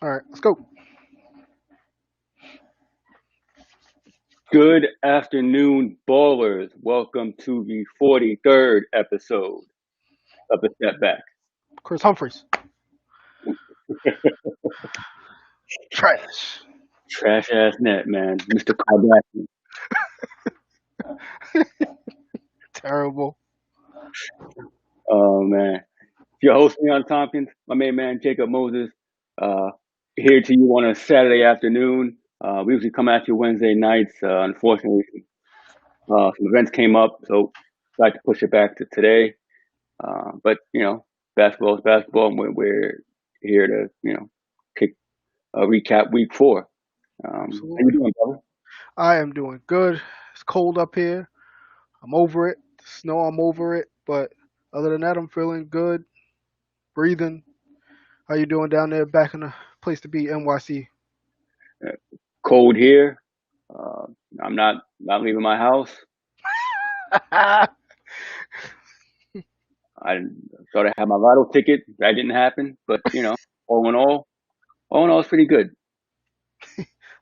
All right, let's go. Good afternoon, ballers. Welcome to the 43rd episode of the Stepback. Chris Humphreys. Trash. Trash ass net, man. Mr. Kardashian. Terrible. Oh, man. Your host, Leon Tompkins, my main man, Jacob Moses, uh, here to you on a Saturday afternoon. We usually come at you Wednesday nights. Unfortunately, some events came up, so I had to push it back to today. But, basketball is basketball, and we're here to, kick, recap week four. How you Absolutely. doing, brother? I am doing good. It's cold up here. I'm over it. The snow, I'm over it. But other than that, I'm feeling good. Breathing. How you doing down there? Back in the place to be, NYC. Uh, Cold here. Uh, I'm not leaving my house. I thought I had my lotto ticket. That didn't happen. But all in all, it's pretty good.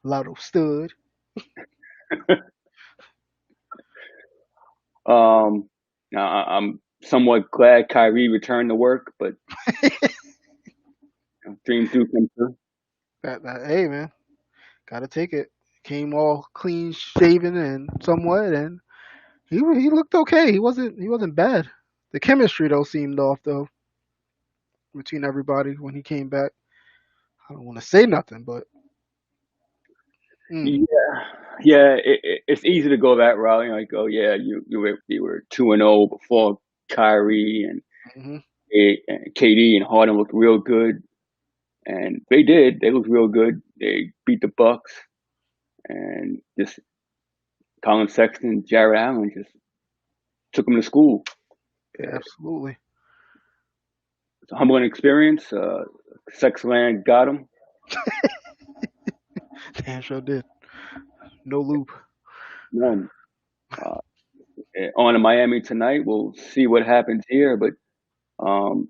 Lotto stud. Now I'm somewhat glad Kyrie returned to work, but dreams do come true. Hey man, gotta take it. Came all clean shaven and somewhat, and he looked okay. He wasn't bad. The chemistry though seemed off though between everybody when he came back. I don't want to say nothing, but mm, Yeah, yeah. It's easy to go that route. Like, oh yeah, you were 2-0 before Kyrie hmm and KD and Harden looked real good. And they did. They looked real good. They beat the Bucks, and just Colin Sexton, Jared Allen just took them to school. absolutely. It's a humbling experience. Sexland got them. Damn sure did. No loop. None. Uh, on to Miami tonight. We'll see what happens here, but um,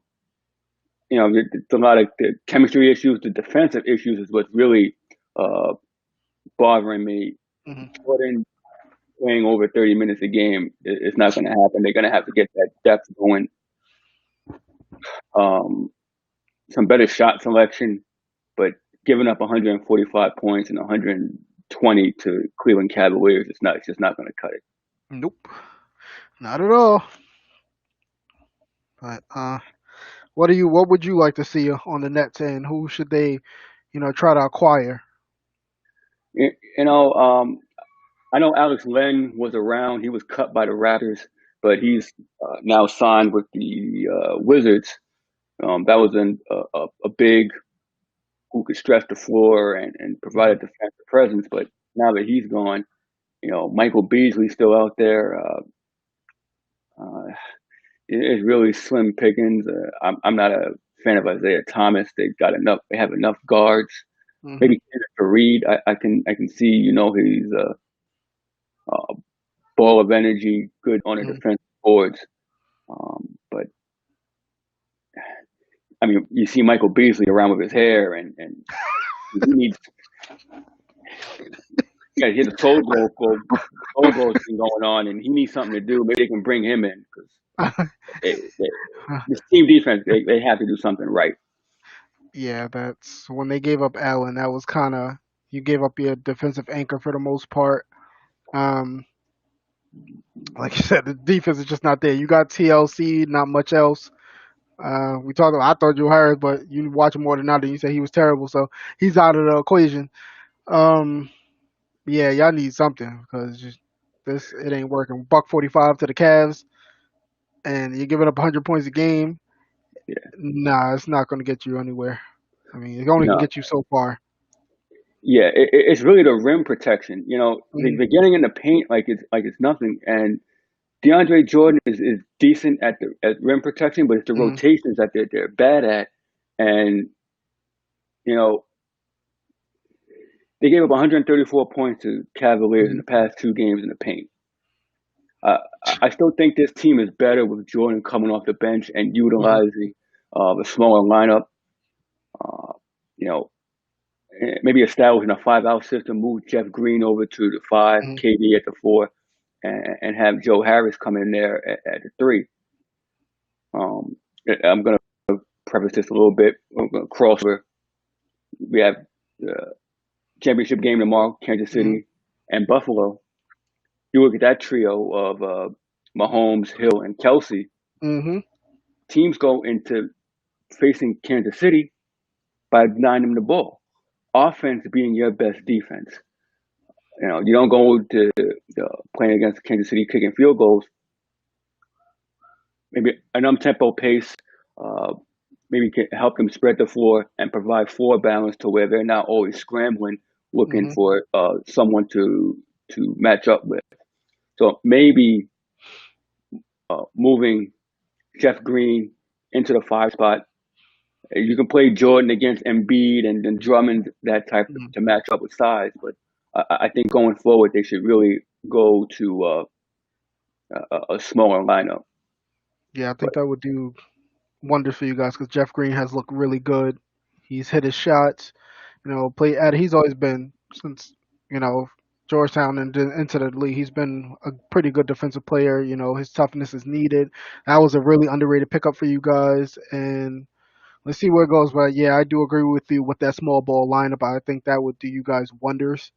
it's a lot of the chemistry issues. The defensive issues is what's really uh, bothering me. hmm Jordan playing over 30 minutes a game is not going to happen. They're going to have to get that depth going. Um, some better shot selection, but giving up 145 points and 120 to Cleveland Cavaliers, it's just not going to cut it. Nope. Not at all. But what would you like to see on the Nets and who should they, try to acquire? You, you know, um, I know Alex Len was around. He was cut by the Raptors, but he's now signed with the Wizards. That was a big who could stretch the floor and provide a hmm defensive presence. But now that he's gone, Michael Beasley's still out there. Uh, it's really slim pickings. I'm not a fan of Isaiah Thomas. They've got enough. They have enough guards. hmm Maybe Kenneth Reed. I can see. He's a ball of energy, good on the hmm defensive boards. But I mean, you see Michael Beasley around with his hair, and he needs. Yeah, he has a soul glow thing going on, and he needs something to do. Maybe they can bring him in because this team defense, they have to do something right. Yeah, that's when they gave up Allen. That was kind of you gave up your defensive anchor for the most part. Um, like you said, the defense is just not there. You got TLC, not much else. We talked. I thought you heard, but you watch him more than not, and you said he was terrible. So he's out of the equation. Um, yeah, y'all need something because this it ain't working. Buck 45 to the Cavs, and you're giving up 100 points a game. Yeah, Nah, it's not going to get you anywhere. I mean, it only can no, get you so far. yeah, it's really the rim protection. hmm They're getting in the paint like it's nothing, and DeAndre Jordan is decent at rim protection, but it's the hmm rotations that they're bad at, and you know they gave up 134 points to Cavaliers in hmm the past two games in the paint. I still think this team is better with Jordan coming off the bench and hmm utilizing the smaller lineup. Uh, you know, maybe establishing a 5-out system, move Jeff Green over to the five, Mhm. KD at the four, and have Joe Harris come in there at the three. Um, I'm gonna preface this a little bit. I'm gonna cross over. We have the championship game tomorrow, Kansas Mhm. City and Buffalo. You look at that trio of Mahomes, Hill, and Kelsey. Mhm. Teams go into facing Kansas City by denying them the ball. Offense being your best defense. You don't go to playing against Kansas City kicking field goals. Maybe an tempo pace, uh, maybe can help them spread the floor and provide floor balance to where they're not always scrambling, looking Mhm. for someone to match up with. So maybe moving Jeff Green into the five spot. You can play Jordan against Embiid and Drummond that type Mhm. to match up with size, but I think going forward they should really go to a smaller lineup. Yeah, I But think that would do wonders for you guys because Jeff Green has looked really good. He's hit his shots. Play at he's always been since you know Georgetown and into the league. He's been a pretty good defensive player. His toughness is needed. That was a really underrated pickup for you guys, and let's see where it goes. But yeah, I do agree with you with that small ball lineup. I think that would do you guys wonders,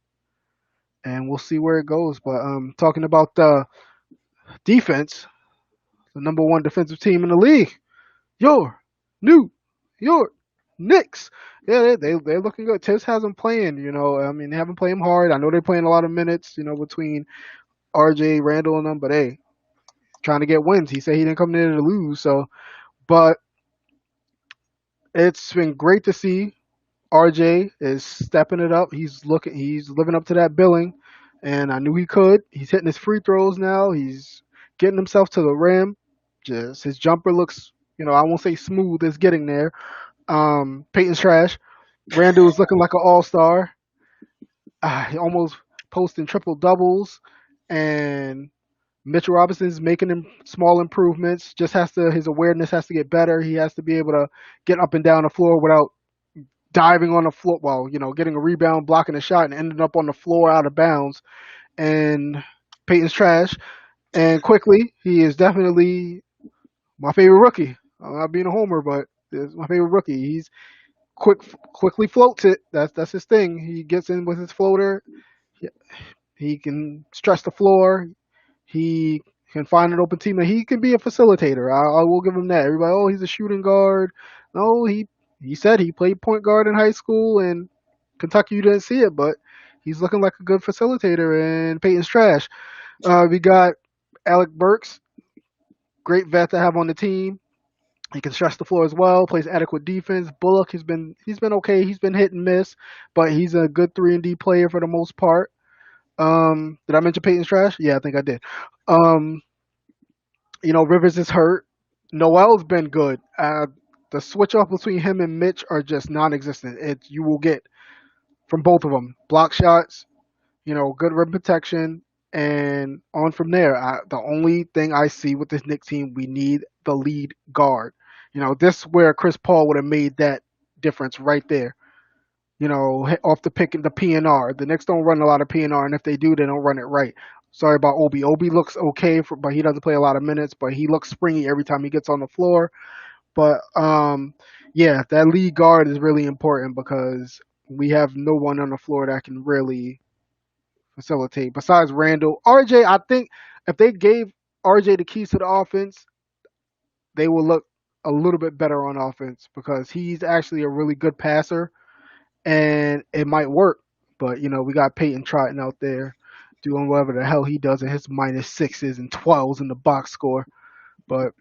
and we'll see where it goes. But talking about the defense, the number one defensive team in the league, your New York Knicks. Yeah, they're looking good. Tibbs has them playing. I mean, they haven't played him hard. I know they're playing a lot of minutes. Between RJ Randall and them, but hey, trying to get wins. He said he didn't come there to lose. So, but it's been great to see RJ is stepping it up. He's living up to that billing, and I knew he could. He's hitting his free throws now. He's getting himself to the rim. Just his jumper looks, I won't say smooth. It's getting there. Peyton's trash. Randall's looking like an all star. He almost posting triple doubles, and Mitchell Robinson's making him small improvements. Just has to his awareness has to get better. He has to be able to get up and down the floor without diving on the floor. Well, getting a rebound, blocking a shot, and ending up on the floor out of bounds. And Peyton's trash. And quickly, he is definitely my favorite rookie. I'm not being a homer, but it's my favorite rookie. He's quickly floats it. That's his thing. He gets in with his floater. He, he can stretch the floor. He can find an open team, and he can be a facilitator. I will give him that. Everybody, oh, he's a shooting guard. No, he said he played point guard in high school, and Kentucky you didn't see it, but he's looking like a good facilitator. And Peyton's trash. We got Alec Burks, great vet to have on the team. He can stretch the floor as well. Plays adequate defense. Bullock, he's been okay. He's been hit and miss, but he's a good 3-and-D player for the most part. Did I mention Peyton's trash? Yeah, I think I did. Um, Rivers is hurt. Noel's been good. The switch off between him and Mitch are just non-existent. You will get from both of them block shots, good rim protection, and on from there. The only thing I see with this Knicks team, we need the lead guard. This is where Chris Paul would have made that difference right there. Off the pick the PNR. The Knicks don't run a lot of PNR, and if they do, they don't run it right. Sorry about Obi. Obi looks okay, but he doesn't play a lot of minutes. But he looks springy every time he gets on the floor. But yeah, that lead guard is really important because we have no one on the floor that can really facilitate besides Randall. RJ, I think if they gave RJ the keys to the offense, they will look a little bit better on offense because he's actually a really good passer and it might work. But we got Peyton Trotting out there doing whatever the hell he does in his minus sixes and 12s in the box score. But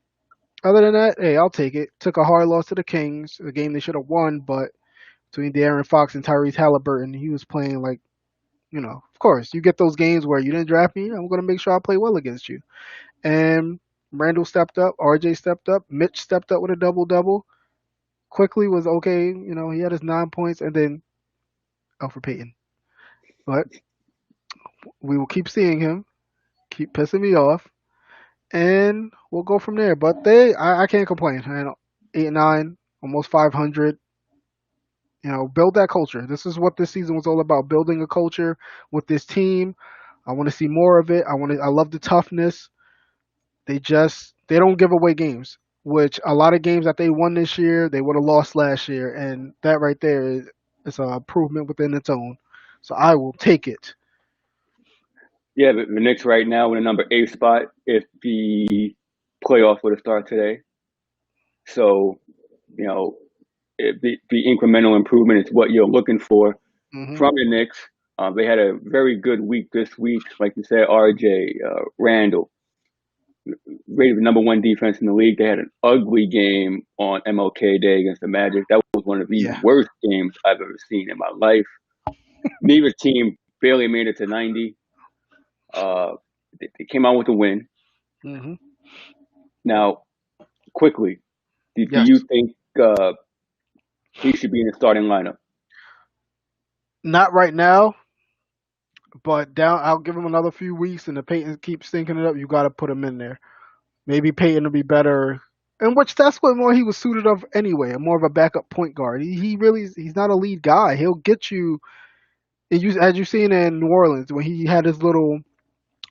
other than that, hey, I'll take it. Took a hard loss to the Kings, a game they should have won, but between De'Aaron Fox and Tyrese Halliburton, he was playing like, of course, you get those games where you didn't draft me. I'm going to make sure I play well against you. And Randall stepped up, RJ stepped up, Mitch stepped up with a double double. Quickly was okay, he had his 9 points, and then Alfred Payton. But we will keep seeing him, keep pissing me off, and we'll go from there. But I can't complain. 8-9, almost 500. Build that culture. This is what this season was all about: building a culture with this team. I want to see more of it. I love the toughness. They don't give away games, which a lot of games that they won this year, they would have lost last year, and that right there is an improvement within its own. So I will take it. Yeah, but the Knicks right now in the number 8 spot if the playoffs were to start today. So, you know, the incremental improvement is what you're looking for Hmm. from the Knicks. They had a very good week this week, like you said, RJ, Randall, rated the number one defense in the league. They had an ugly game on MLK Day against the Magic. That was one of the Yeah. worst games I've ever seen in my life. Neither team barely made it to 90. Uh, they came out with a win. Hmm. Now, quickly, do Yes. you think he should be in the starting lineup? Not right now, but down. I'll give him another few weeks, and if Peyton keeps stinking it up, you got to put him in there. Maybe Peyton will be better. And which that's what more he was suited of anyway, more of a backup point guard. He really he's not a lead guy. He'll get you. And you as you seen in New Orleans when he had his little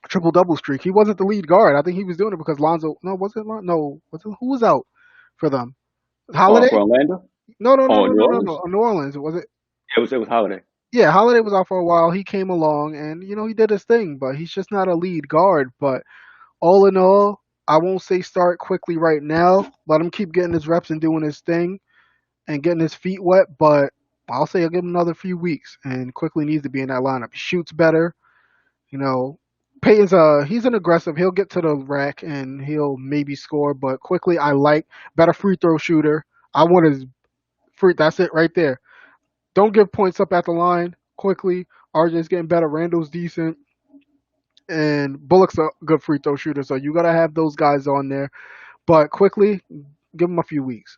triple double streak. He wasn't the lead guard. I think he was doing it because Lonzo. No, was it? No, was it, who was out for them? For Holiday? Orlando? No, no, no, Oh, no, New no, no, Orleans? no. New Orleans was it? It was Holiday. Yeah, Holiday was out for a while. He came along and he did his thing, but he's just not a lead guard. But all in all, I won't say start quickly right now. Let him keep getting his reps and doing his thing and getting his feet wet. But I'll say I'll give him another few weeks. And quickly needs to be in that lineup. He shoots better. You know, Peyton's he's an aggressive. He'll get to the rack and he'll maybe score. But quickly, I like better free throw shooter. I want his free. That's it right there. Don't give points up at the line. Quickly, RJ's getting better. Randall's decent. And Bullock's a good free throw shooter, so you gotta have those guys on there. But quickly, give him a few weeks.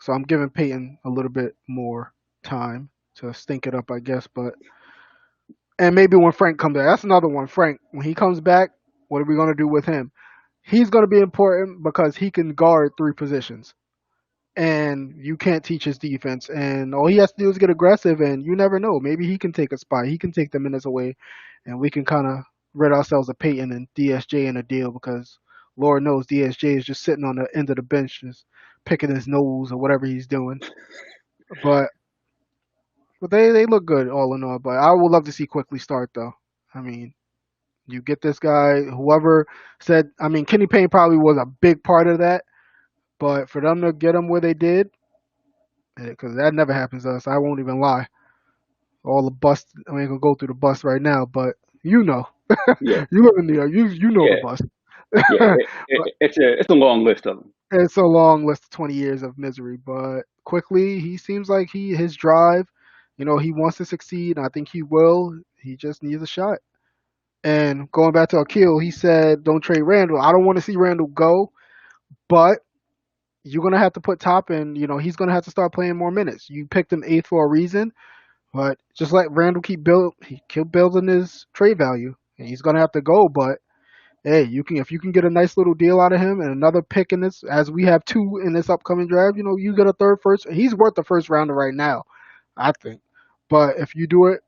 So I'm giving Peyton a little bit more time to stink it up, I guess. But and maybe when Frank comes back, that's another one. Frank, when he comes back, what are we gonna do with him? He's gonna be important because he can guard three positions, and you can't teach his defense. And all he has to do is get aggressive, and you never know. Maybe he can take a spot. He can take the minutes away, and we can kind of rid ourselves of Peyton and DSJ in a deal because Lord knows DSJ is just sitting on the end of the bench, just picking his nose or whatever he's doing. But they look good all in all. But I would love to see quickly start though. I mean, you get this guy. Whoever said, I mean, Kenny Payne probably was a big part of that. But for them to get him where they did, because that never happens to us. I won't even lie. All the bust. I ain't gonna go through the bus right now, but you know, Yeah, you live in New York. You know the yeah, bus. yeah. But It's a long list of them. it's a long list of 20 years of misery. But quickly, he seems like his drive. He wants to succeed. And I think he will. He just needs a shot. And going back to Akil, he said, "Don't trade Randall." I don't want to see Randall go, but you're gonna have to put Top in. He's gonna have to start playing more minutes. You picked him eighth for a reason. But just let Randall he keep building his trade value, and he's gonna have to go. But hey, if you can get a nice little deal out of him and another pick in this, as we have two in this upcoming draft, you get a third first. He's worth the first rounder right now, I think. But if you do it,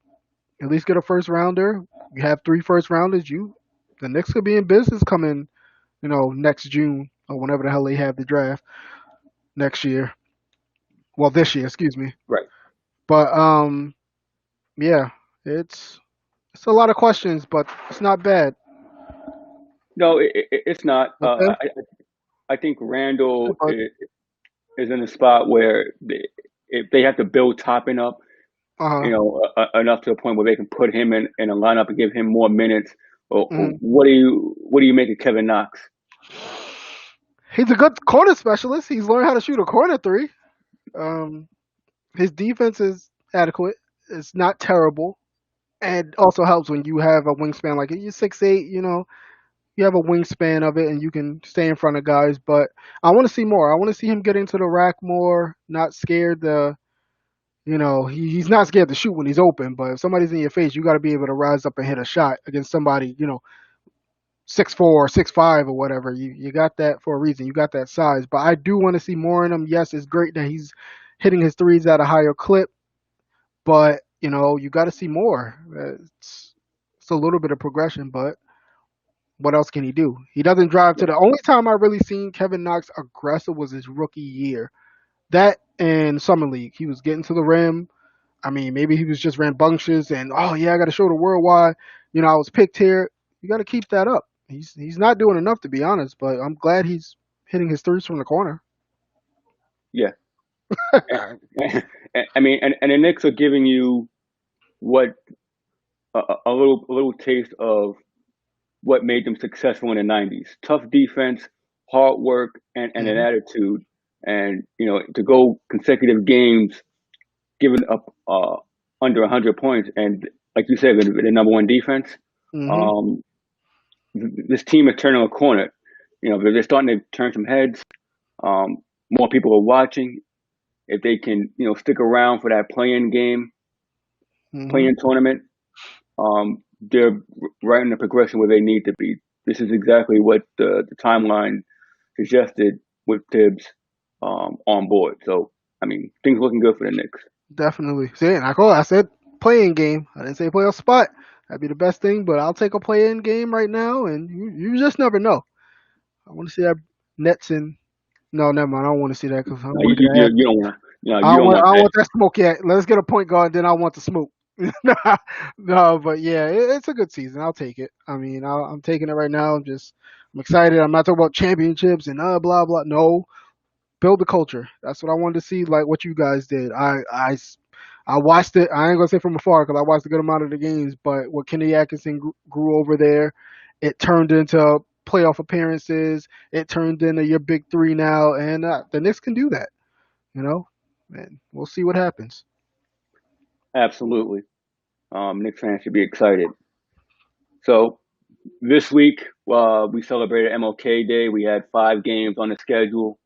at least get a first rounder. You have three first rounders. The Knicks could be in business coming, next June or whenever the hell they have the draft next year. Well, this year, excuse me. Right. But yeah, it's a lot of questions, but it's not bad. No, it's not. Okay. I think Randall is in a spot where if they have to build Toppin up, Uh huh. enough to the point where they can put him in a lineup and give him more minutes. Or Hmm. what do you make of Kevin Knox? He's a good corner specialist. He's learned how to shoot a corner three. Um, his defense is adequate. It's not terrible, and also helps when you have a wingspan like you're 6'8". You have a wingspan of it, and you can stay in front of guys. But I want to see more. I want to see him get into the rack more. Not scared to. He's not scared to shoot when he's open, but if somebody's in your face, you got to be able to rise up and hit a shot against somebody, 6'4", 6'5", or whatever. You got that for a reason. You got that size. But I do want to see more in him. Yes, it's great that he's hitting his threes at a higher clip. but you got to see more. It's a little bit of progression, but what else can he do? He doesn't drive to the. Only time I really seen Kevin Knox aggressive was his rookie year. That and summer league, he was getting to the rim. I mean, maybe he was just rambunctious and oh yeah, I got to show the world why I was picked here. You got to keep that up. He's not doing enough to be honest, but I'm glad he's hitting his threes from the corner. Yeah. I mean, and the Knicks are giving you what a little taste of what made them successful in the '90s. Tough defense, hard work, and an Hmm. attitude, and to go consecutive games giving up under 100 points, and like you said, the number one defense. Hmm. Um, this team is turning a corner. They're starting to turn some heads. Um, More people are watching. If they can, stick around for that play-in game, Hmm. play-in tournament, they're right in the progression where they need to be. This is exactly what the timeline suggested with Tibbs on board. So, I mean, things looking good for the Knicks. Definitely. See, and I said playing game. I didn't say playoff spot. That'd be the best thing, but I'll take a play-in game right now, and you just never know. I want to see that Nets and no, never mind. I don't want to see that because I don't No, want to get an you don't want, I you don't don't want. want I don't that. want that smoke yet. Let's get a point guard, then I want the smoke. No, but yeah, it's a good season. I'll take it. I mean, I'm taking it right now. I'm excited. I'm not talking about championships and blah blah. No, build the culture. That's what I wanted to see. Like what you guys did. I watched it. I ain't gonna say from afar because I watched a good amount of the games. But what Kenny Atkinson grew over there, it turned into playoff appearances. It turned into your big three now, and the Knicks can do that. You know, and we'll see what happens. Absolutely. Knicks fans should be excited. So this week, we celebrated MLK Day. We had 5 games on the schedule.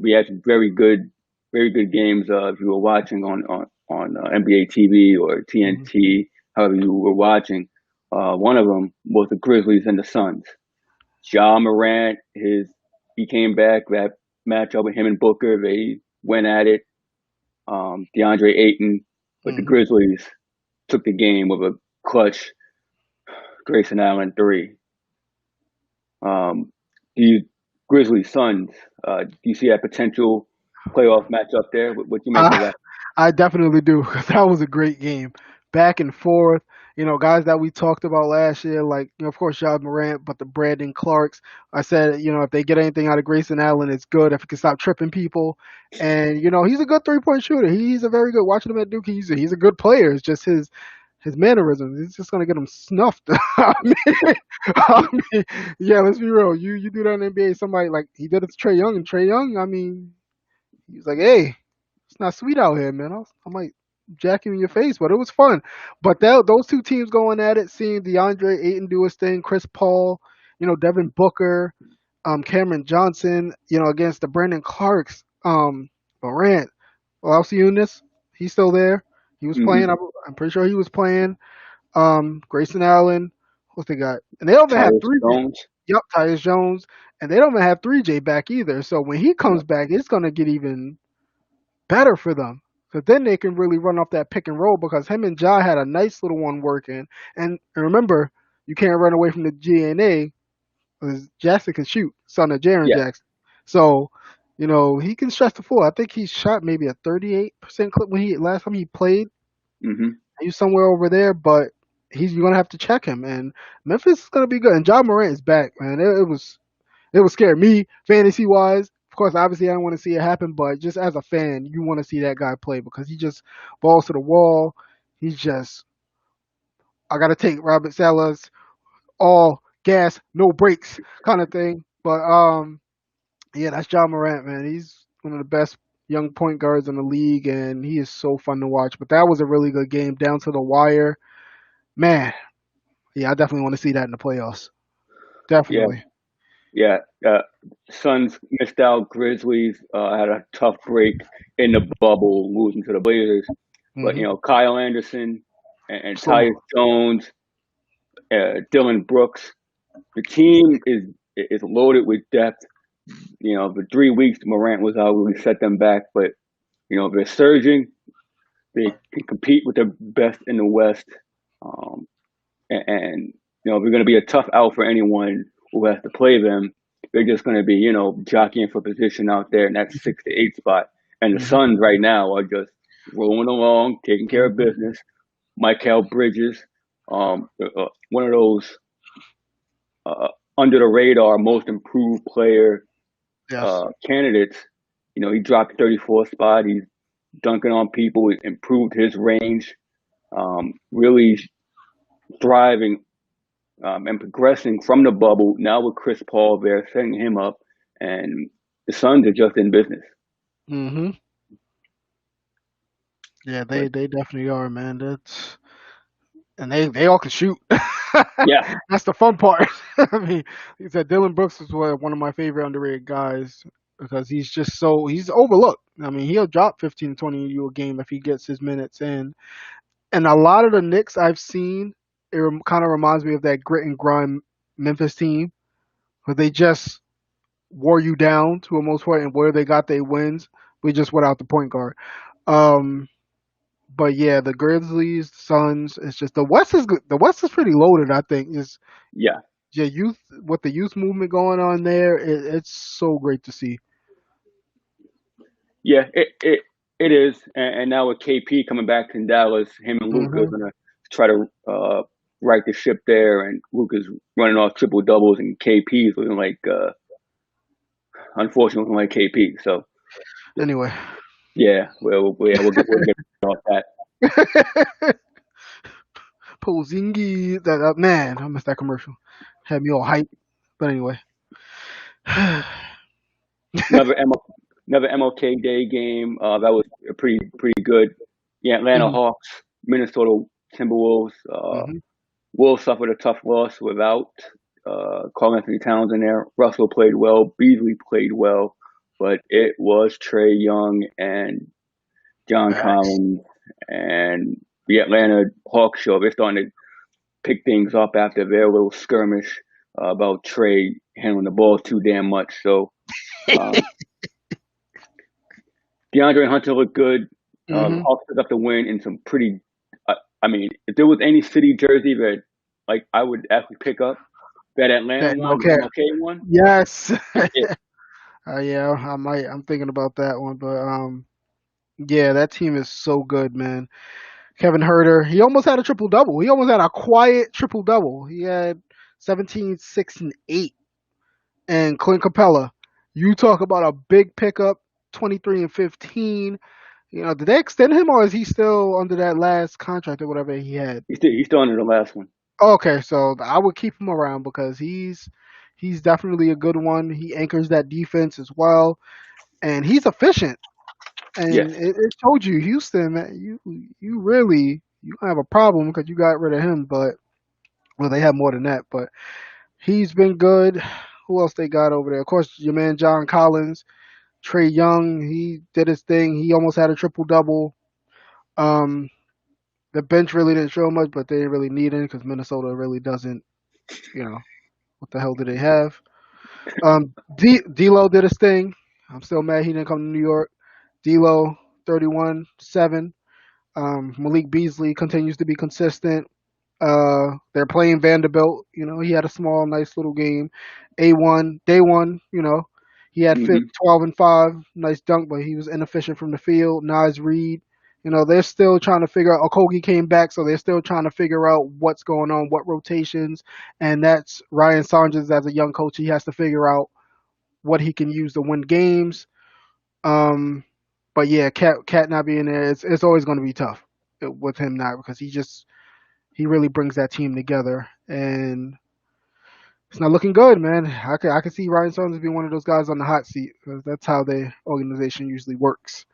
We had some very good games. If you were watching on NBA TV or Hmm. TNT, however you were watching, one of them was the Grizzlies and the Suns. Ja Morant, he came back that matchup with him and Booker. They went at it. DeAndre Ayton, but the Hmm. Grizzlies took the game with a clutch Grayson Allen three. Um, do you Grizzlies Suns? Do you see that potential playoff matchup there? What you make of I that? I definitely do because that was a great game, back and forth. Guys that we talked about last year, like of course John Morant, but the Brandon Clarks. I said, if they get anything out of Grayson Allen, it's good if he can stop tripping people. And he's a good 3-point shooter. He's a very good. Watching him at Duke, he's a good player. It's just his mannerisms. It's just gonna get him snuffed. I mean, yeah. Let's be real. You do that in the NBA. Somebody like he did it to Trey Young, and Trey Young. I mean, he's like, hey, it's not sweet out here, man. I might jack you in your face, but it was fun. But those two teams going at it, seeing DeAndre Ayton do his thing, Chris Paul, Devin Booker, Cameron Johnson, against the Brandon Clarks, Morant. Well, I'll see you in this. He's still there. He was Hmm. playing. I'm pretty sure he was playing. Grayson Allen. What they got? And they don't even have Tyus three. Jones. Yep, Tyus Jones, and they don't even have 3J back either. So when he Yeah. comes back, it's gonna get even better for them. Because then they can really run off that pick and roll because him and Ja had a nice little one working. And remember, you can't run away from the GNA because Jackson can shoot, son of Jaron Yeah. Jackson. So, he can stretch the floor. I think he shot maybe a 38% clip when he last time he played. Hmm. He was somewhere over there, but you're gonna have to check him. And Memphis is gonna be good. And John Morant is back, man. It was scaring me fantasy wise. Of course, obviously, I don't want to see it happen, but just as a fan, you want to see that guy play because he just balls to the wall. He's just, I got to take Robert Sala's all gas, no brakes kind of thing. But yeah, that's John Morant, man. He's one of the best young point guards in the league, and he is so fun to watch. But that was a really good game, down to the wire, man. Yeah, I definitely want to see that in the playoffs. Yeah. Definitely. Yeah. Suns missed out. Grizzlies had a tough break in the bubble, losing to the Blazers. But Hmm. Kyle Anderson and So Tyus Jones, Dylan Brooks, the team is loaded with depth. The 3 weeks Morant was out, really set them back. But they're surging. They can compete with the best in the West. Um, and they're going to be a tough out for anyone who has to play them. They're just going to be, jockeying for position out there in that 6 to 8 spot. And the hmm Suns right now are just rolling along, taking care of hmm business. Michael Bridges, one of those uh, under the radar most improved player Yes. candidates. He dropped 34th spot. He's dunking on people. He improved his range. Really thriving and progressing from the bubble. Now with Chris Paul there, setting him up, and the Suns are just in business. hmm Yeah, But they definitely are, man. That's and they all can shoot. yeah, That's the fun part. I mean, he said Dylan Brooks is one of my favorite underrated guys because he's overlooked. I mean, he'll drop 15 to 20 you a game if he gets his minutes in. And a lot of the Knicks I've seen, kind of reminds me of that grit and grind Memphis team, where they just wore you down to a most part, and where they got their wins, we just without the point guard. Um, but yeah, the Grizzlies, Suns, it's just the West is good. The West is pretty loaded. I think is yeah, yeah, youth with the youth movement going on there. It's so great to see. yeah. It is, and now with KP coming back in Dallas, him and Luka are hmm gonna try to right the ship there, and Luka's running off triple doubles, and KP's looking like, unfortunately, looking like KP. So Anyway, yeah, we'll get off that. Pozingi, that man, I missed that commercial. Had me all hyped. But anyway, Another another MLK Day game. That was pretty good. Yeah, Atlanta hmm Hawks, Minnesota Timberwolves. hmm Wolves suffered a tough loss without Karl Anthony Towns in there. Russell played well. Beasley played well, but it was Trey Young and John facts. Collins and the Atlanta Hawks show. They're starting to pick things up after their little skirmish about Trey handling the ball too damn much. So um, DeAndre Hunter looked good. hmm Hawks picked up the win in some pretty. I mean, if there was any city jersey that like I would actually pick up, that Atlanta That one, the okay. MLK one, Yes. is it. Yeah, I might. I'm thinking about that one, but yeah, that team is so good, man. Kevin Herter, he almost had a triple double. He almost had a quiet triple double. He had 17, 6, and 8. And Clint Capella, you talk about a big pickup, 23 and 15. Did they extend him or is he still under that last contract or whatever he had? He's still under the last one. Okay, so I would keep him around because he's definitely a good one. He anchors that defense as well, and he's efficient. Yes. And it told you, Houston, man, you really you have a problem because you got rid of him. But well, they have more than that. But he's been good. Who else they got over there? Of course, your man John Collins, Trey Young. He did his thing. He almost had a triple double. Um, the bench really didn't show much, but they didn't really need it because Minnesota really doesn't. What the hell do they have? D'Lo did his thing. I'm still mad he didn't come to New York. D'Lo 31-7. Malik Beasley continues to be consistent. They're playing Vanderbilt. He had a small, nice little game. A1 day one. He had fit Hmm. 12-5, nice dunk, but he was inefficient from the field. Nas Reed. They're still trying to figure out. Okogie came back, so they're still trying to figure out what's going on, what rotations, and that's Ryan Saunders as a young coach. He has to figure out what he can use to win games. Um, but yeah, Cat not being there, it's always going to be tough with him now because he really brings that team together, and it's not looking good, man. I could see Ryan Saunders being one of those guys on the hot seat because that's how the organization usually works.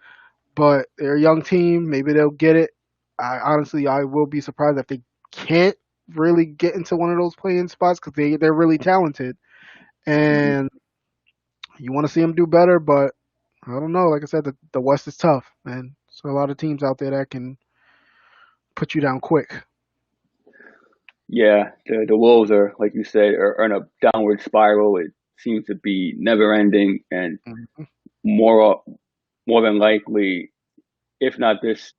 But they're a young team, maybe they'll get it. I will be surprised if they can't really get into one of those playing spots because they're really talented, Hmm. and you want to see them do better. But I don't know. Like I said, the West is tough, man. So a lot of teams out there that can put you down quick. Yeah, the Wolves are, like you said, are in a downward spiral. It seems to be never ending, and more more than likely, if not this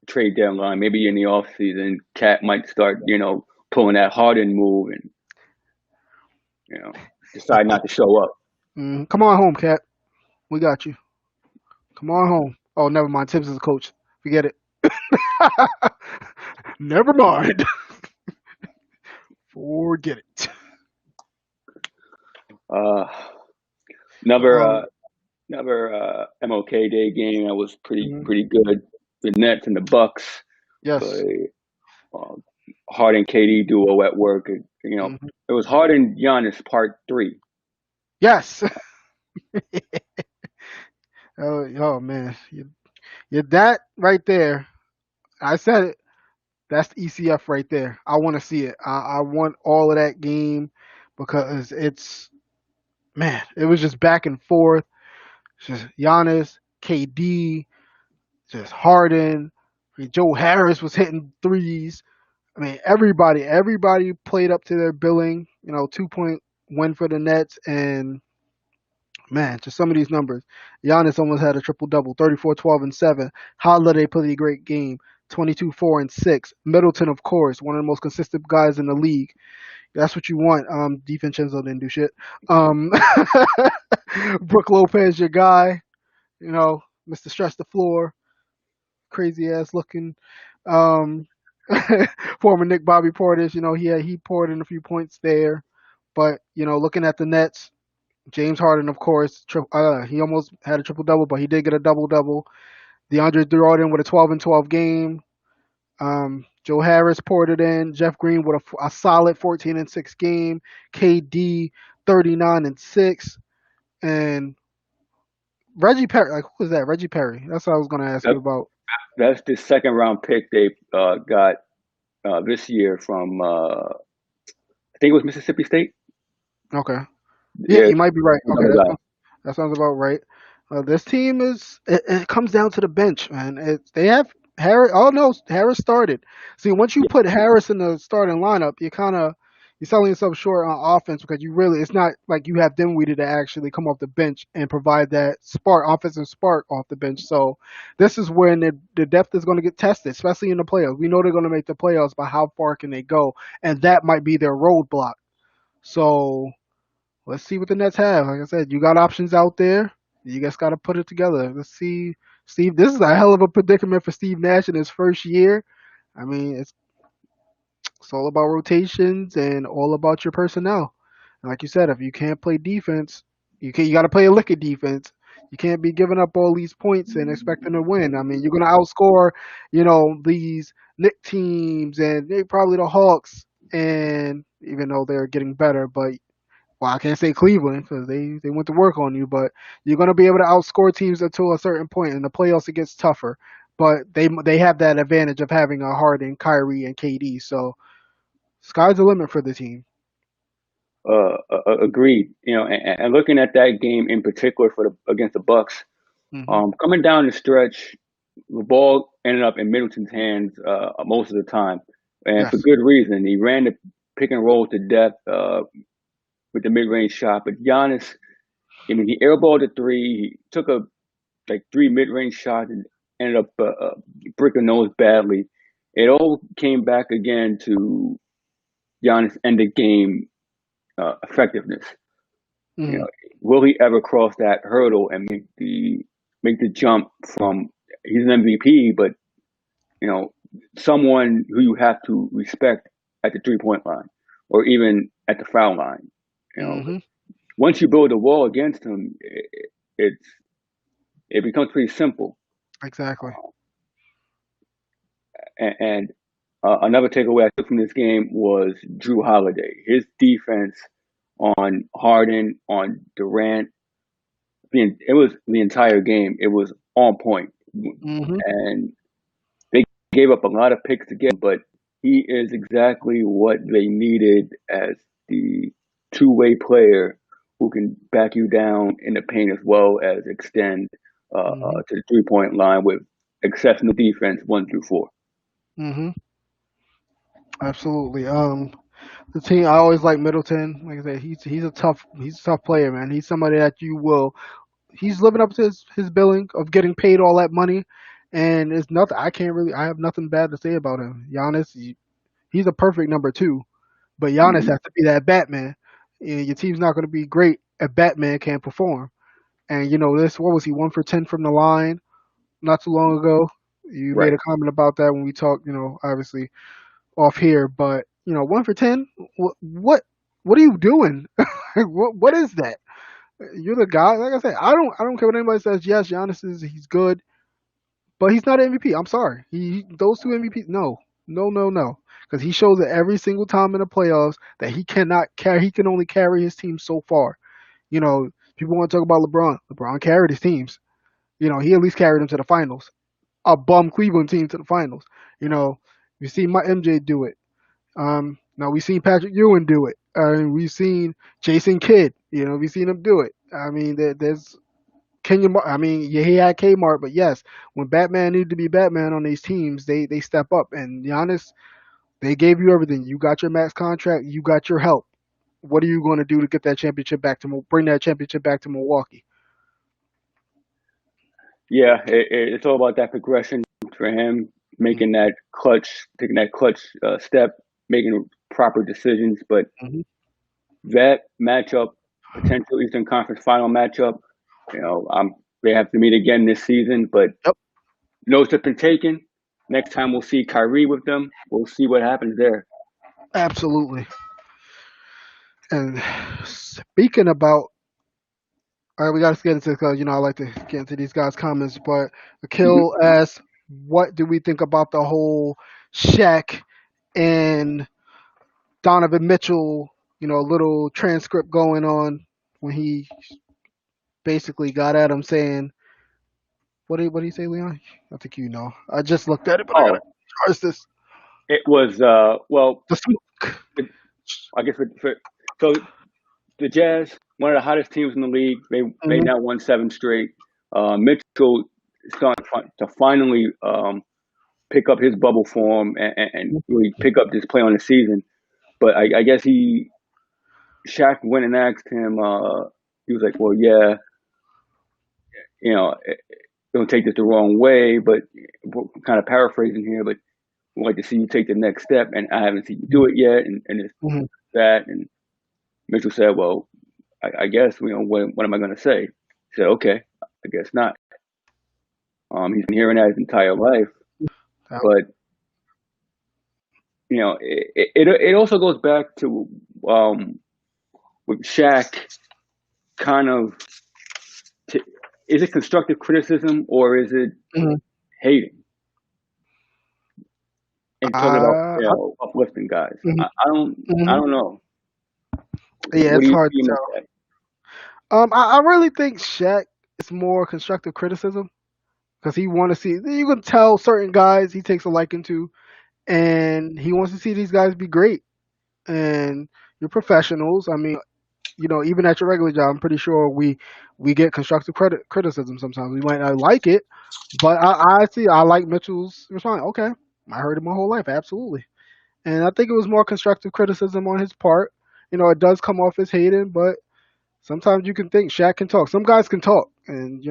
trade deadline, maybe in the off season, Cat might start, pulling that Harden move and you know decide not to show up. Come on home, Cat. We got you. Come on home. Oh, never mind. Tibbs is the coach. Forget it. Never mind. Forget it. Uh, another Um, another MLK Day game that was pretty mhm. pretty good. The Nets and the Bucks, but Yes. uh, Harden KD duo at work. Hmm. It was Harden Giannis part three. Yes. Oh man, that right there. I said it. That's the ECF right there. I want to see it. I want all of that game because it's man. It was just back and forth. Just Giannis, KD, just Harden. I mean, Joe Harris was hitting threes. I mean, everybody played up to their billing. 2 point win for the Nets, and man, just some of these numbers. Giannis almost had a triple double, 34, 12, and 7. Holiday played a great game, 22, 4, and 6. Middleton, of course, one of the most consistent guys in the league. That's what you want. DiVincenzo didn't do shit. Um, Brooke Lopez, your guy. Mr. Stretch the Floor, crazy ass looking. Um, Former Nick Bobby Portis, he poured in a few points there. But looking at the Nets, James Harden, of course, he almost had a triple double, but he did get a double double. DeAndre Jordan with a 12 and 12 game. Joe Harris poured it in. Jeff Green with a solid 14 and 6 game. KD 39 and 6. And Reggie Perry, like, who was that? Reggie Perry. That's what I was going to ask you That, about. that's the second round pick they got this year from I think it was Mississippi State. Okay. Yeah, Yeah, you might be right. Okay, another guy. that sounds about right. This team it comes down to the bench, man. They have Harris. Oh no, Harris started. See, once you Yeah, put Harris in the starting lineup, you're selling yourself short on offense because it's not like you have Dinwiddie to actually come off the bench and provide that offensive spark off the bench. So this is when the depth is going to get tested, especially in the playoffs. We know they're going to make the playoffs, but how far can they go? And that might be their roadblock. So let's see what the Nets have. Like I said, you got options out there. You just got to put it together. Let's see, Steve. This is a hell of a predicament for Steve Nash in his first year. I mean, it's all about rotations and all about your personnel. And like you said, if you can't play defense, you got to play a lick of defense. You can't be giving up all these points and expecting to win. I mean, you're gonna outscore, these Nick teams and they probably the Hawks. And even though they're getting better, but well, I can't say Cleveland because they went to work on you, but you're going to be able to outscore teams until a certain point. In the playoffs, it gets tougher, but they have that advantage of having a Harden, Kyrie, and KD. So sky's the limit for the team. agreed. And looking at that game in particular for the against the Bucks, Hmm. coming down the stretch, the ball ended up in Middleton's hands most of the time, and for Yes. good reason. He ran the pick and roll to death with the mid range shot, but Giannis, I mean, he airballed a three. He took a like three mid range shots and ended up bricking those badly. It all came back again to Giannis' end of game effectiveness. You Hmm. know, will he ever cross that hurdle and make the jump from he's an MVP, but you know, someone who you have to respect at the 3 point line or even at the foul line. You know, Hmm. once you build a wall against him, it's it becomes pretty simple. Exactly. And another takeaway I took from this game was Drew Holiday. His defense on Harden, on Durant, it was the entire game. It was on point, Hmm. and they gave up a lot of picks to get, but he is exactly what they needed as the two-way player who can back you down in the paint as well as extend Hmm. to the 3 point line with exceptional defense 1 through 4. Hmm. Absolutely. The team I always like Middleton. Like I said, he's a tough player, man. He's somebody that you will. He's living up to his billing of getting paid all that money, And it's nothing. I can't really. I have nothing bad to say about him. Giannis, he's a perfect number two. But Giannis Mhm. has to be that Batman. Your team's not going to be great if Batman can't perform. And this. What was he 1 for 10 from the line not too long ago? You made Right. a comment about that when we talked. Obviously off here, but 1 for 10. What are you doing? What is that? You're the guy. Like I said, I don't care what anybody says. Yes, Giannis he's good, but he's not an MVP. I'm sorry. Those two MVPs. No, no, no, no. Because he shows it every single time in the playoffs that he cannot carry. He can only carry his team so far. You know, People want to talk about LeBron. LeBron carried his teams. He at least carried them to the finals. A bum Cleveland team to the finals. You know, you see my MJ do it. Now we've seen Patrick Ewing do it. We've seen Jason Kidd. We've seen him do it. I mean, there's Kenya. I mean, yeah, he had Kmart, but yes, when Batman needed to be Batman on these teams, they step up. And Giannis, they gave you everything. You got your max contract. You got your help. What are you going to do to get that championship back to bring that championship back to Milwaukee? Yeah, it's all about that progression for him, making that clutch, taking that clutch step, making proper decisions. But Mm-hmm. that matchup, potential Eastern Conference Final matchup, they have to meet again this season. But Yep, notes have been taken. Next time we'll see Kyrie with them. We'll see what happens there. absolutely. And speaking about, all right, we got to get into because I like to get into these guys' comments. But Hmm. Akil asks, "What do we think about the whole Shaq and Donovan Mitchell, little transcript going on when he basically got at him saying, what do you say, Leon? I think you know. I just looked at it, but I gotta Oh, charge this. it was well, The smoke. it, I guess so the Jazz, one of the hottest teams in the league. They Hmm. now won seven straight. Mitchell is starting to finally pick up his bubble form and really pick up this play on the season. But I guess Shaq went and asked him. He was like, "Well, yeah, you know, don't take this the wrong way, but we're kind of paraphrasing here, but we'd like to see you take the next step, and I haven't seen you do it yet, and it's Hmm. that." And Mitchell said, "Well, I guess what am I going to say?" He said, "Okay, I guess not." He's been hearing that his entire life, but it also goes back to um, with Shaq, kind of, t- is it constructive criticism or is it Hmm. hating and talking about Uh, uplifting guys? mhm, I mhm. don't know. Yeah, What it's do you hard to see in tell. that? I really think Shaq is more constructive criticism because he want to see. You can tell certain guys he takes a liking to, and he wants to see these guys be great. And you're professionals. I mean, even at your regular job, I'm pretty sure we get constructive criticism sometimes. We might not like it, but I like Mitchell's response. Okay, I heard it my whole life, absolutely, and I think it was more constructive criticism on his part. It does come off as hating, but sometimes you can think Shaq can talk. Some guys can talk, and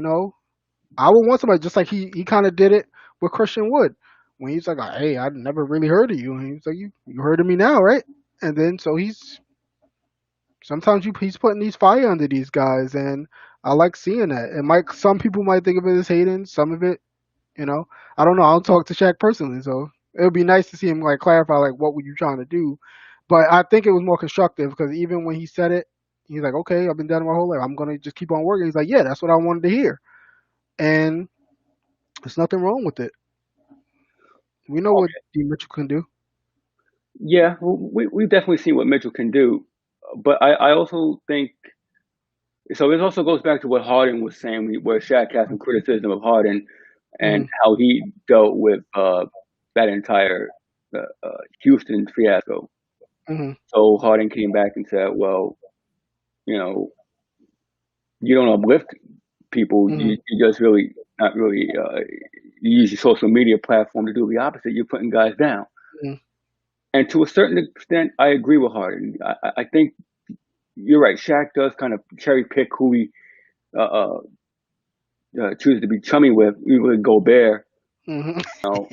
I would want somebody just like he kind of did it with Christian Wood when he's like, "Hey, I never really heard of you," and he's like, "You heard of me now, right?" And then so he's putting these fire under these guys, and I like seeing that. And some people might think of it as hating, some of it, you know, I don't know. I don't talk to Shaq personally, so it would be nice to see him like clarify like what were you trying to do. But I think it was more constructive because even when he said it, he's like, okay, I've been doing it my whole life. I'm gonna just keep on working. He's like, yeah, that's what I wanted to hear, and there's nothing wrong with it. We know Oh, what D. Mitchell can do. yeah, well, we've definitely seen what Mitchell can do, but I also think so. This also goes back to what Harden was saying, where Shaq had some criticism of Harden and Hmm. how he dealt with that entire Houston fiasco. Hmm. So Harden came back and said, "Well, you know, you don't uplift people. Hmm. You just really not really. You use your social media platform to do the opposite. You're putting guys down." Hmm. And to a certain extent, I agree with Harden. I think you're right. Shaq does kind of cherry pick who he uh, uh, chooses to be chummy with, even with Gobert. Hmm. You know,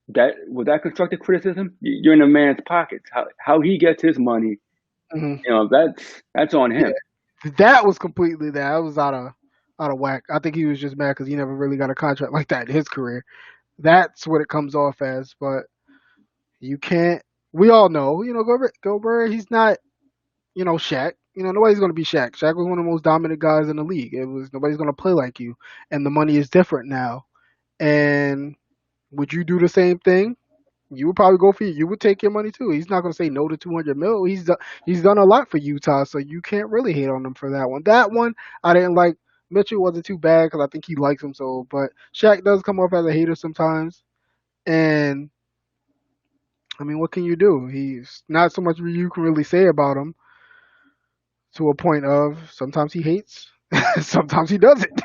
that was that constructive criticism? You're in a man's pockets. How he gets his money, Hmm. that's on him. Yeah, that was completely that. That was out of whack. I think he was just mad because he never really got a contract like that in his career. That's what it comes off as. But you can't. We all know, Gobert. He's not, Shaq. Nobody's gonna be Shaq. Shaq was one of the most dominant guys in the league. It was nobody's gonna play like you, and the money is different now. And would you do the same thing? You would probably go for you. You would take your money too. He's not gonna say no to 200 mil. He's done a lot for Utah, so you can't really hate on him for that one. That one I didn't like. Mitchell wasn't too bad because I think he likes him so. But Shaq does come off as a hater sometimes, and I mean, what can you do? He's not so much you can really say about him to a point of sometimes he hates, sometimes he doesn't.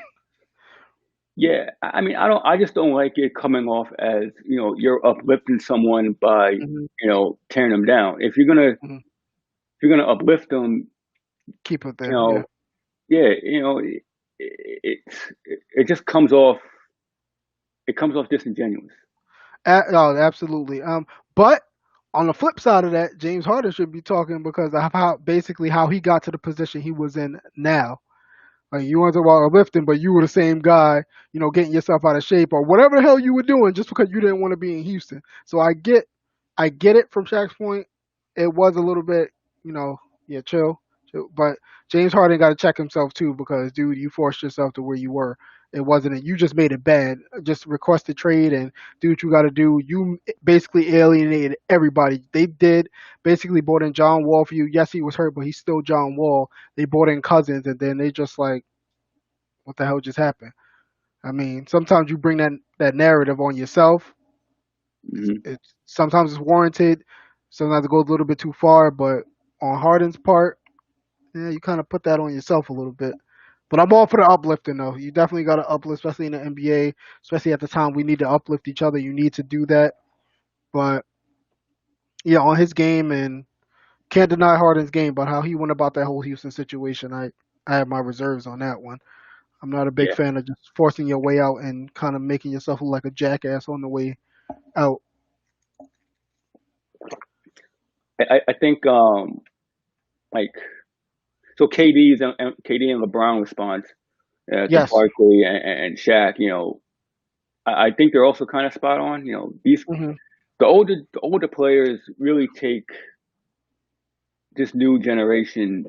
Yeah, I mean, I just don't like it coming off as you're uplifting someone by Hmm. tearing them down. Hmm. If you're gonna uplift them, Keep it you there, yeah. know, yeah, it just comes off. It comes off disingenuous. No, absolutely. But on the flip side of that, James Harden should be talking because of how basically how he got to the position he was in now. Like you want to talk about lifting, but you were the same guy, getting yourself out of shape or whatever the hell you were doing just because you didn't want to be in Houston. So I get it from Shaq's point. It was a little bit, you know, yeah, chill. But James Harden got to check himself too because, dude, you forced yourself to where you were. It wasn't. You just made it bad. Just request a trade and do what you got to do. You basically alienated everybody. They did basically brought in John Wall for you. Yes, he was hurt, but he's still John Wall. They brought in Cousins, and then they just like, what the hell just happened? I mean, sometimes you bring that narrative on yourself. Hmm. Sometimes it's warranted. Sometimes it goes a little bit too far, but on Harden's part, yeah, you kind of put that on yourself a little bit. But I'm all for the uplifting, though. You definitely got to uplift, especially in the NBA, especially at the time we need to uplift each other. You need to do that. But yeah, on his game, and can't deny Harden's game, but how he went about that whole Houston situation, I have my reserves on that one. I'm not a big Yeah, fan of just forcing your way out and kind of making yourself look like a jackass on the way out. I think like so KD and LeBron response to Yes. Barkley and Shaq. I think they're also kind of spot on. These Hmm. the older players really take this new generation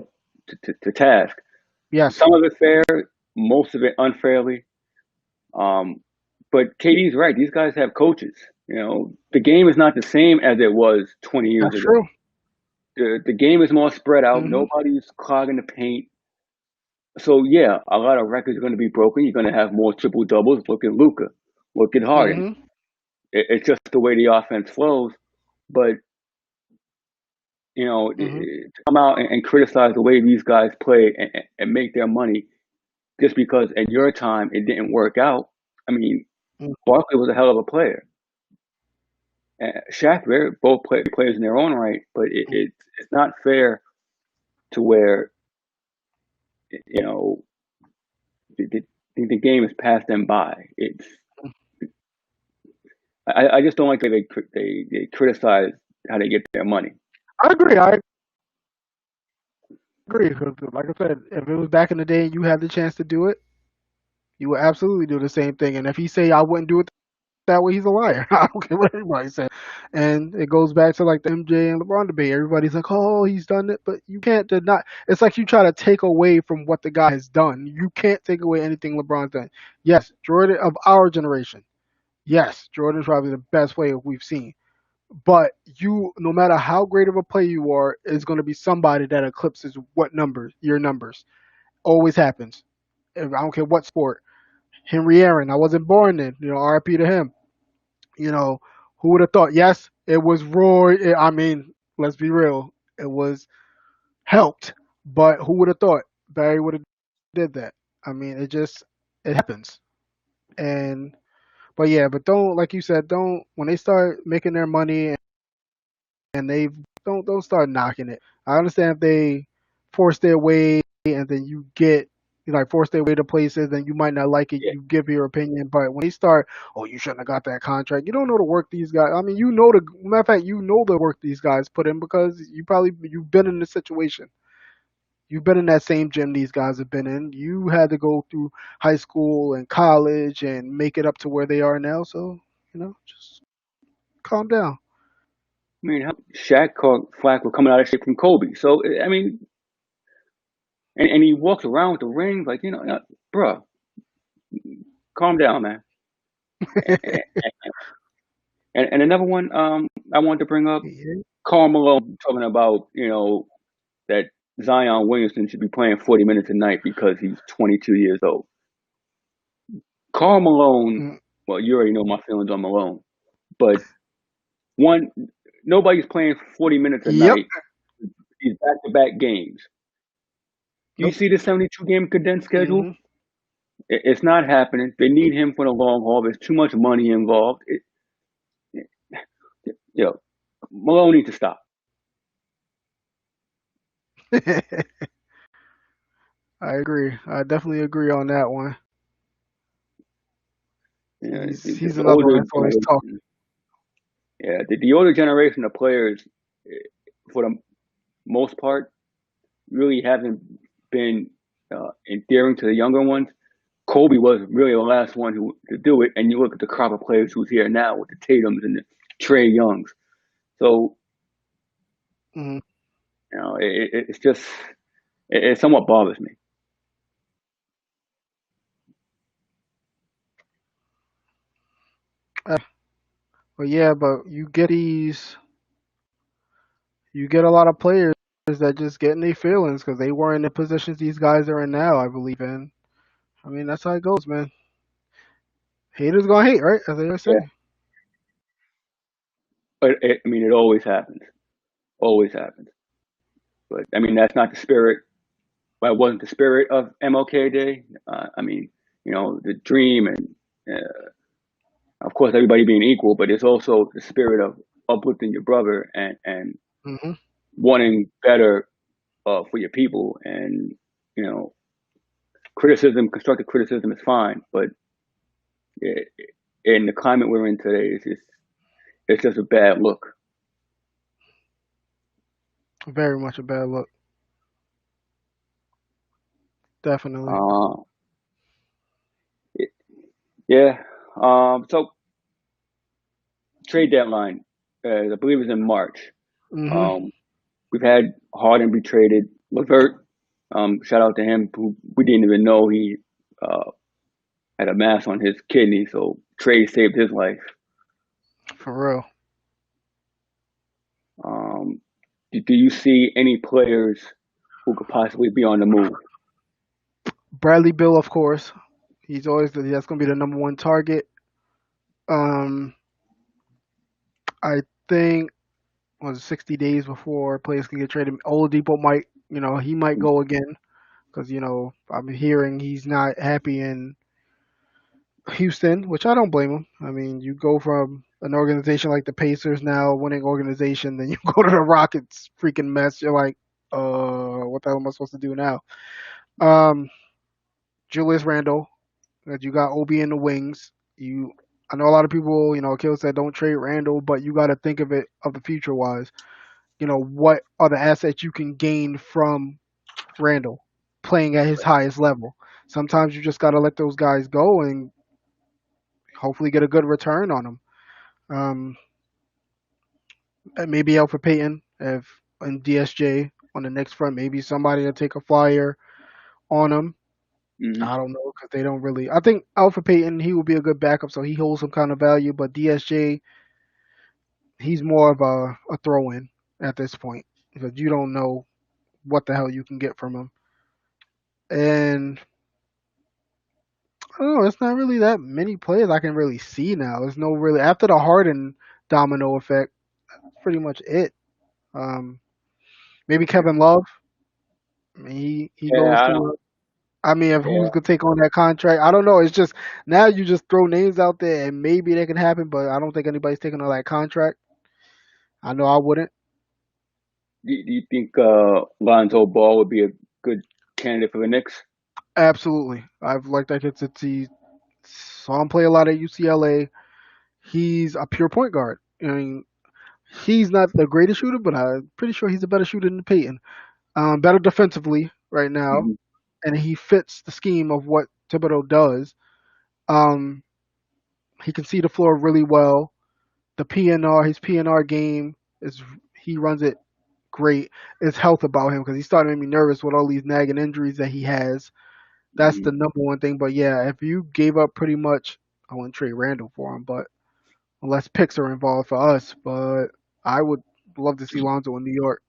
to task. Yes. Some of it fair, most of it unfairly. Um, but KD's right. These guys have coaches. The game is not the same as it was 20 years That's ago. true. The game is more spread out. Hmm. Nobody's clogging the paint. So yeah, a lot of records are going to be broken. You're going to have more triple doubles. Look at Luca. Look at Harden. Hmm. It's just the way the offense flows. But Hmm. to come out and criticize the way these guys play and make their money just because in your time it didn't work out. I mean, Barkley was a hell of a player. Shaq, they're both players in their own right, but it's not fair to where you know the, the game has passed them by. I just don't like the way they criticize how they get their money. I agree. I agree. 'Cause like I said, if it was back in the day and you had the chance to do it, you would absolutely do the same thing. And if he say I wouldn't do it that way, he's a liar. I don't care what everybody says. And it goes back to like the MJ and LeBron debate. Everybody's like, "Oh, he's done it," but you can't deny. It's like you try to take away from what the guy has done. You can't take away anything LeBron's done. Yes, Jordan of our generation. Yes, Jordan's probably the best player we've seen. But no matter how great of a player you are, is going to be somebody that eclipses what numbers, your numbers. Always happens. I don't care what sport. Henry Aaron, I wasn't born then. RIP to him. You know, who would have thought? Yes, it was Roy. I mean, let's be real. It was helped, but who would have thought Barry would have did that? I mean, it happens. And but yeah, but don't like you said, don't when they start making their money and they don't start knocking it. I understand if they force their way and then you get You like force their way to places, and you might not like it. Yeah. You give your opinion, but when they start, oh, you shouldn't have got that contract. You don't know the work these guys. I mean, you know the matter of fact, you know the work these guys put in because you've been in this situation. You've been in that same gym these guys have been in. You had to go through high school and college and make it up to where they are now. So just calm down. I mean, Shaq caught flack for coming out of shape from Kobe. So I mean, and he walks around with the ring like bruh, calm down, man. And another one I wanted to bring up, Yeah. Karl Malone talking about that Zion Williamson should be playing 40 minutes a night because he's 22 years old. Karl Malone, Mm, well, you already know my feelings on Malone, but one, nobody's playing 40 minutes a yep. night. These back-to-back games. Do you Nope. see the 72 game condensed schedule? Hmm. It's not happening. They need him for the long haul. There's too much money involved. You know, Malone needs to stop. I agree. I definitely agree on that one. You know, He's the another one older that's always tough. generation, yeah, the older generation of players, eh, for the most part, really haven't been endearing to the younger ones. Kobe was really the last one who to do it, and you look at the crop of players who's here now with the Tatum's and the Trey Youngs. So Hmm. it's just it somewhat bothers me. But yeah, but you get a lot of players that just get in their feelings because they weren't in the positions these guys are in now. I believe in. I mean, that's how it goes, man. Haters gonna hate, right? As they always Yeah, say. but I mean, it always happens. But I mean, that's not the spirit. Well, it wasn't the spirit of MLK Day. I mean, the dream and of course everybody being equal, but it's also the spirit of uplifting your brother and Hmm. wanting better for your people. And you know, constructive criticism is fine, but it, in the climate we're in today, it's just a bad look. Very much a bad look. Definitely. Uh, yeah. So trade deadline, I believe, is in March. Hmm. Um, we've had Harden be traded. Levert, shout out to him. Who we didn't even know he uh, had a mass on his kidney, so trade saved his life. For real. Um, do you see any players who could possibly be on the move? Bradley Bill, of course. That's gonna be the number one target. Um, I think was it 60 days before players can get traded. Oladipo might, he might go again because I'm hearing he's not happy in Houston, which I don't blame him. I mean, you go from an organization like the Pacers now, winning organization, then you go to the Rockets, freaking mess. You're like, what the hell am I supposed to do now? Um, Julius Randle, that you got Obi in the wings. I know a lot of people, Kill said don't trade Randle, but you got to think of the future wise. What are the assets you can gain from Randle playing at his highest level? Sometimes you just got to let those guys go and hopefully get a good return on them. Um, maybe Alfred Payton if and DSJ on the next front. Maybe somebody will take a flyer on him. Hmm. I don't know because they don't really. I think Alfred Payton he will be a good backup, so he holds some kind of value. But DSJ he's more of a throw in at this point because you don't know what the hell you can get from him. And I don't know, it's not really that many players I can really see now. There's no really after the Harden domino effect. That's pretty much it. Um, maybe Kevin Love. I mean, he Yeah, goes I don't. to. I mean, if who's Yeah, gonna take on that contract? I don't know. It's just now you just throw names out there and maybe that can happen, but I don't think anybody's taking on that contract. I know I wouldn't. do you think Lonzo Ball would be a good candidate for the Knicks? Absolutely. I've liked that kid since he saw him play a lot at UCLA. He's a pure point guard. I mean, he's not the greatest shooter, but I'm pretty sure he's a better shooter than Peyton. Better defensively right now, Mhm. and he fits the scheme of what Thibodeau does. Um, he can see the floor really well. The PNR, his PNR game is he runs it great. It's health about him because he's starting to make me nervous with all these nagging injuries that he has. That's the Mhm. number one thing. But yeah, if you gave up pretty much, I wouldn't trade Randall for him, but unless picks are involved for us, but I would love to see Lonzo in New York.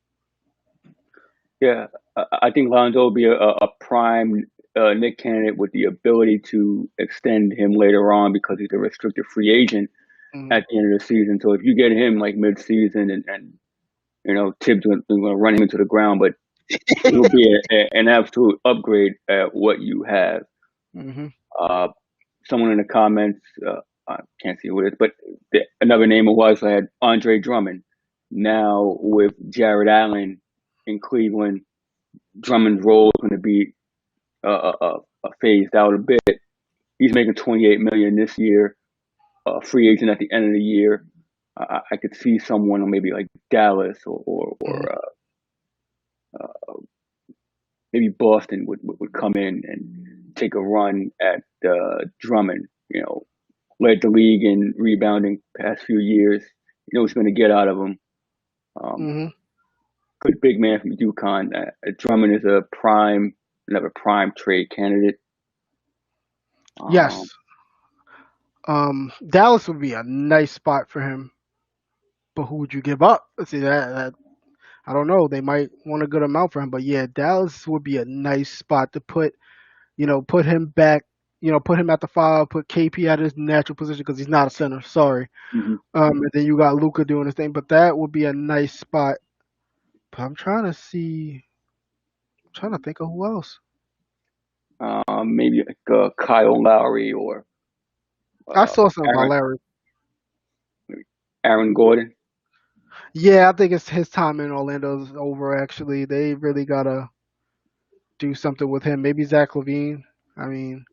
Yeah, I think Lonzo will be a prime Nick candidate with the ability to extend him later on because he's a restricted free agent Hmm. at the end of the season. So if you get him like mid-season and Tibbs going to run him into the ground, but it will be an absolute upgrade at what you have. Hmm. Uh, Someone in the comments, I can't see what it is, but another name was I had Andre Drummond. Now with Jared Allen in Cleveland, Drummond's role is going to be phased out a bit. He's making 28 million this year, free agent at the end of the year. I could see someone maybe like Dallas Hmm. or maybe Boston would come in and take a run at Drummond. Led the league in rebounding past few years. You know what he's going to get out of him. Um, Hmm. Good big man from UConn. Drummond is another prime trade candidate. Um, Yes. Dallas would be a nice spot for him, but who would you give up? See that I don't know. They might want a good amount for him, but yeah, Dallas would be a nice spot to put. Put him back. Put him at the five. Put KP at his natural position because he's not a center. Sorry. mhm. And then you got Luca doing his thing, but that would be a nice spot. But I'm trying to see. I'm trying to think of who else. Maybe like Kyle Lowry or I uh, saw something about Aaron Larry. Aaron Gordon. Yeah, I think it's his time in Orlando's over. Actually, they really gotta do something with him. Maybe Zach Levine. I mean,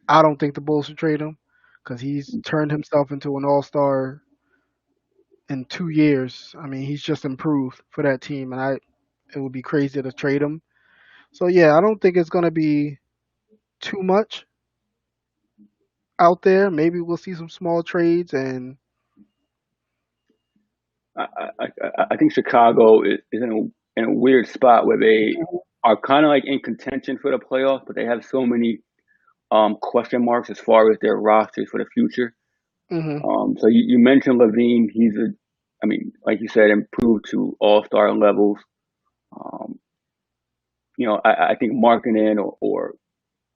I don't think the Bulls should trade him because he's turned himself into an all-star in 2 years. I mean, he's just improved for that team, and it would be crazy to trade him. So yeah, I don't think it's gonna be too much out there. Maybe we'll see some small trades and I, I think Chicago is in a weird spot where they are kind of like in contention for the playoffs, but they have so many question marks as far as their rosters for the future. hmm. So you mentioned Levine. I mean, like you said, improved to all star levels. Um, I think Markkinen or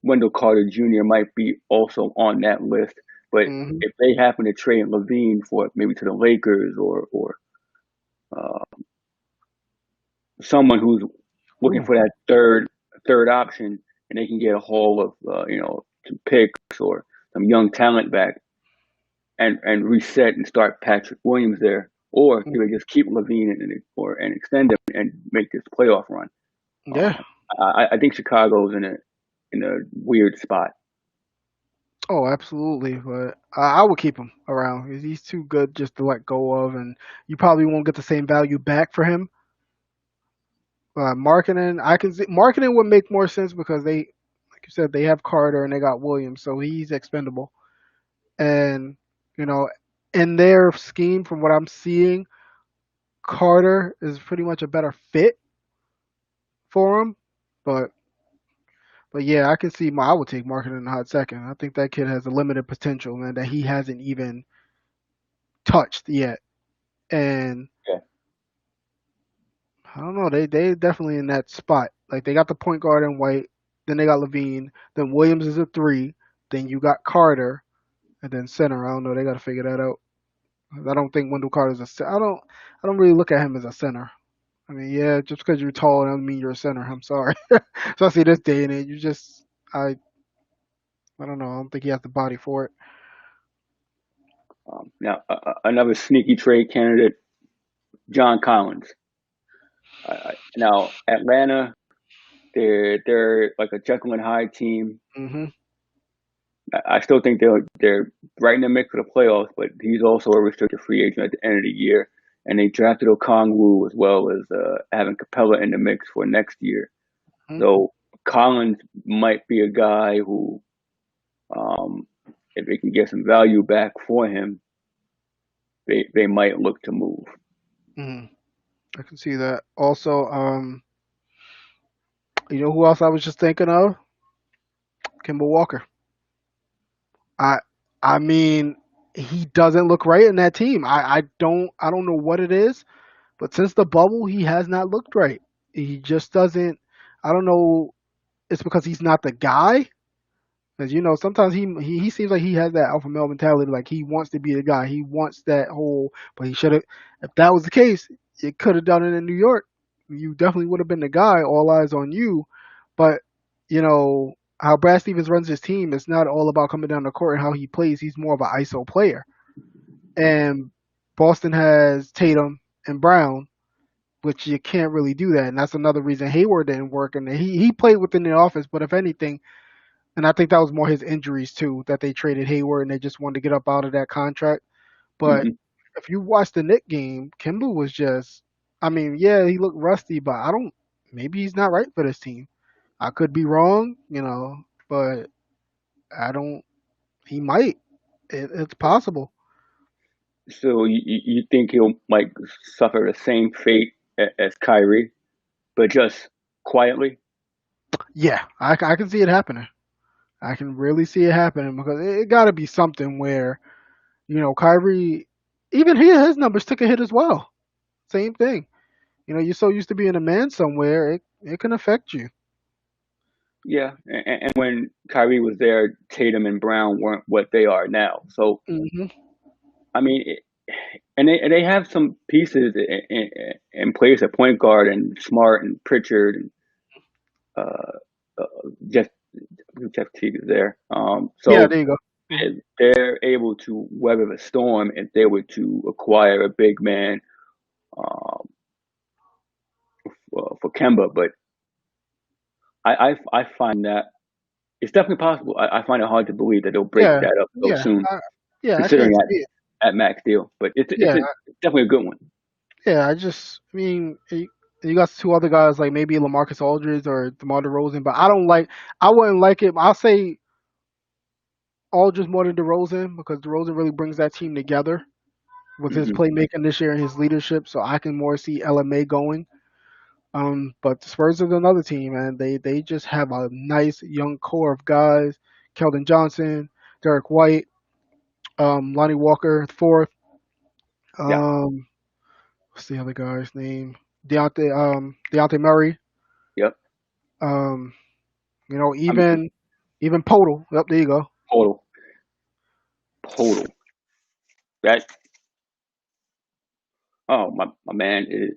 Wendell Carter Jr. might be also on that list. But Hmm. if they happen to trade Levine for maybe to the Lakers or uh, someone who's looking Ooh, for that third option, and they can get a haul of some picks or some young talent back and reset and start Patrick Williams there, or do they just keep Levine and extend him and make this playoff run? yeah. Um, I think Chicago's in a weird spot. Oh, absolutely. But I would keep him around. He's too good just to let go of, and you probably won't get the same value back for him. Marketing, I can see marketing would make more sense because like you said, they have Carter and they got Williams, so he's expendable. And you know, in their scheme, from what I'm seeing, Carter is pretty much a better fit for him. But but yeah, I can see. I would take marketing in a hot second. I think that kid has a limited potential, man, that he hasn't even touched yet. And Yeah. I don't know. They definitely in that spot. Like they got the point guard in White, then they got Levine, then Williams is a three, then you got Carter, and then center. I don't know. They got to figure that out. I don't think Wendell Carter's I don't really look at him as a center. I mean, yeah, just because you're tall doesn't mean you're a center. I'm sorry. Especially this day and age, I I don't know. I don't think he has the body for it. Now another sneaky trade candidate, John Collins. Now Atlanta. They're like a Jekyll and Hyde team. Hmm. I still think they're right in the mix for the playoffs, but he's also a restricted free agent at the end of the year. And they drafted Okongwu as well as having Capella in the mix for next year. So Collins might be a guy who, um, if they can get some value back for him, they might look to move. Hmm. I can see that. Also, you know who else I was just thinking of? Kimball Walker. I I mean, he doesn't look right in that team. I don't know what it is, but since the bubble, he has not looked right. He just doesn't. I don't know. It's because he's not the guy. Because sometimes he seems like he has that alpha male mentality. Like he wants to be the guy. He wants that whole. But he should have. If that was the case, it could have done it in New York. You definitely would have been the guy. All eyes on you. But how Brad Stevens runs his team. It's not all about coming down the court and how he plays. He's more of an ISO player. And Boston has Tatum and Brown, which you can't really do that. And that's another reason Hayward didn't work. And he played within the offense, but if anything, and I think that was more his injuries too, that they traded Hayward and they just wanted to get up out of that contract. But Hmm. if you watch the Knick game, Kimball was just, I mean, yeah, he looked rusty, but maybe he's not right for this team. I could be wrong, but I don't, he might. It's possible. So you think he'll might suffer the same fate as Kyrie, but just quietly? Yeah, I can see it happening. I can really see it happening because it got to be something where, Kyrie, even his numbers took a hit as well. Same thing. You're so used to being a man somewhere, it can affect you. Yeah, and when Kyrie was there, Tatum and Brown weren't what they are now. So Hmm. I mean, and they have some pieces in place at point guard and Smart and Pritchard and uh, uh, Jeff Jeff Teague is there. Yeah, So there you go. Hmm. they're able to weather the storm if they were to acquire a big man um, for Kemba. But I find that it's definitely possible. I find it hard to believe that they'll break Yeah, that up so yeah, soon, yeah. I considering can't see it. at max deal. But Yeah, it's definitely a good one. yeah. I mean, you got two other guys like maybe Lamarcus Aldridge or DeMar DeRozan, but I wouldn't like it. I'll say Aldridge more than DeRozan because DeRozan really brings that team together with his Hmm. playmaking this year and his leadership. So I can more see LMA going. But the Spurs are another team, and they just have a nice young core of guys: Keldon Johnson, Derek White, Lonnie Walker fourth. Yeah. Um, what's the other guy's name? Deontay Murray. Yep. Um, I mean, even Podal. Yep, there you go. total, total. That oh my man is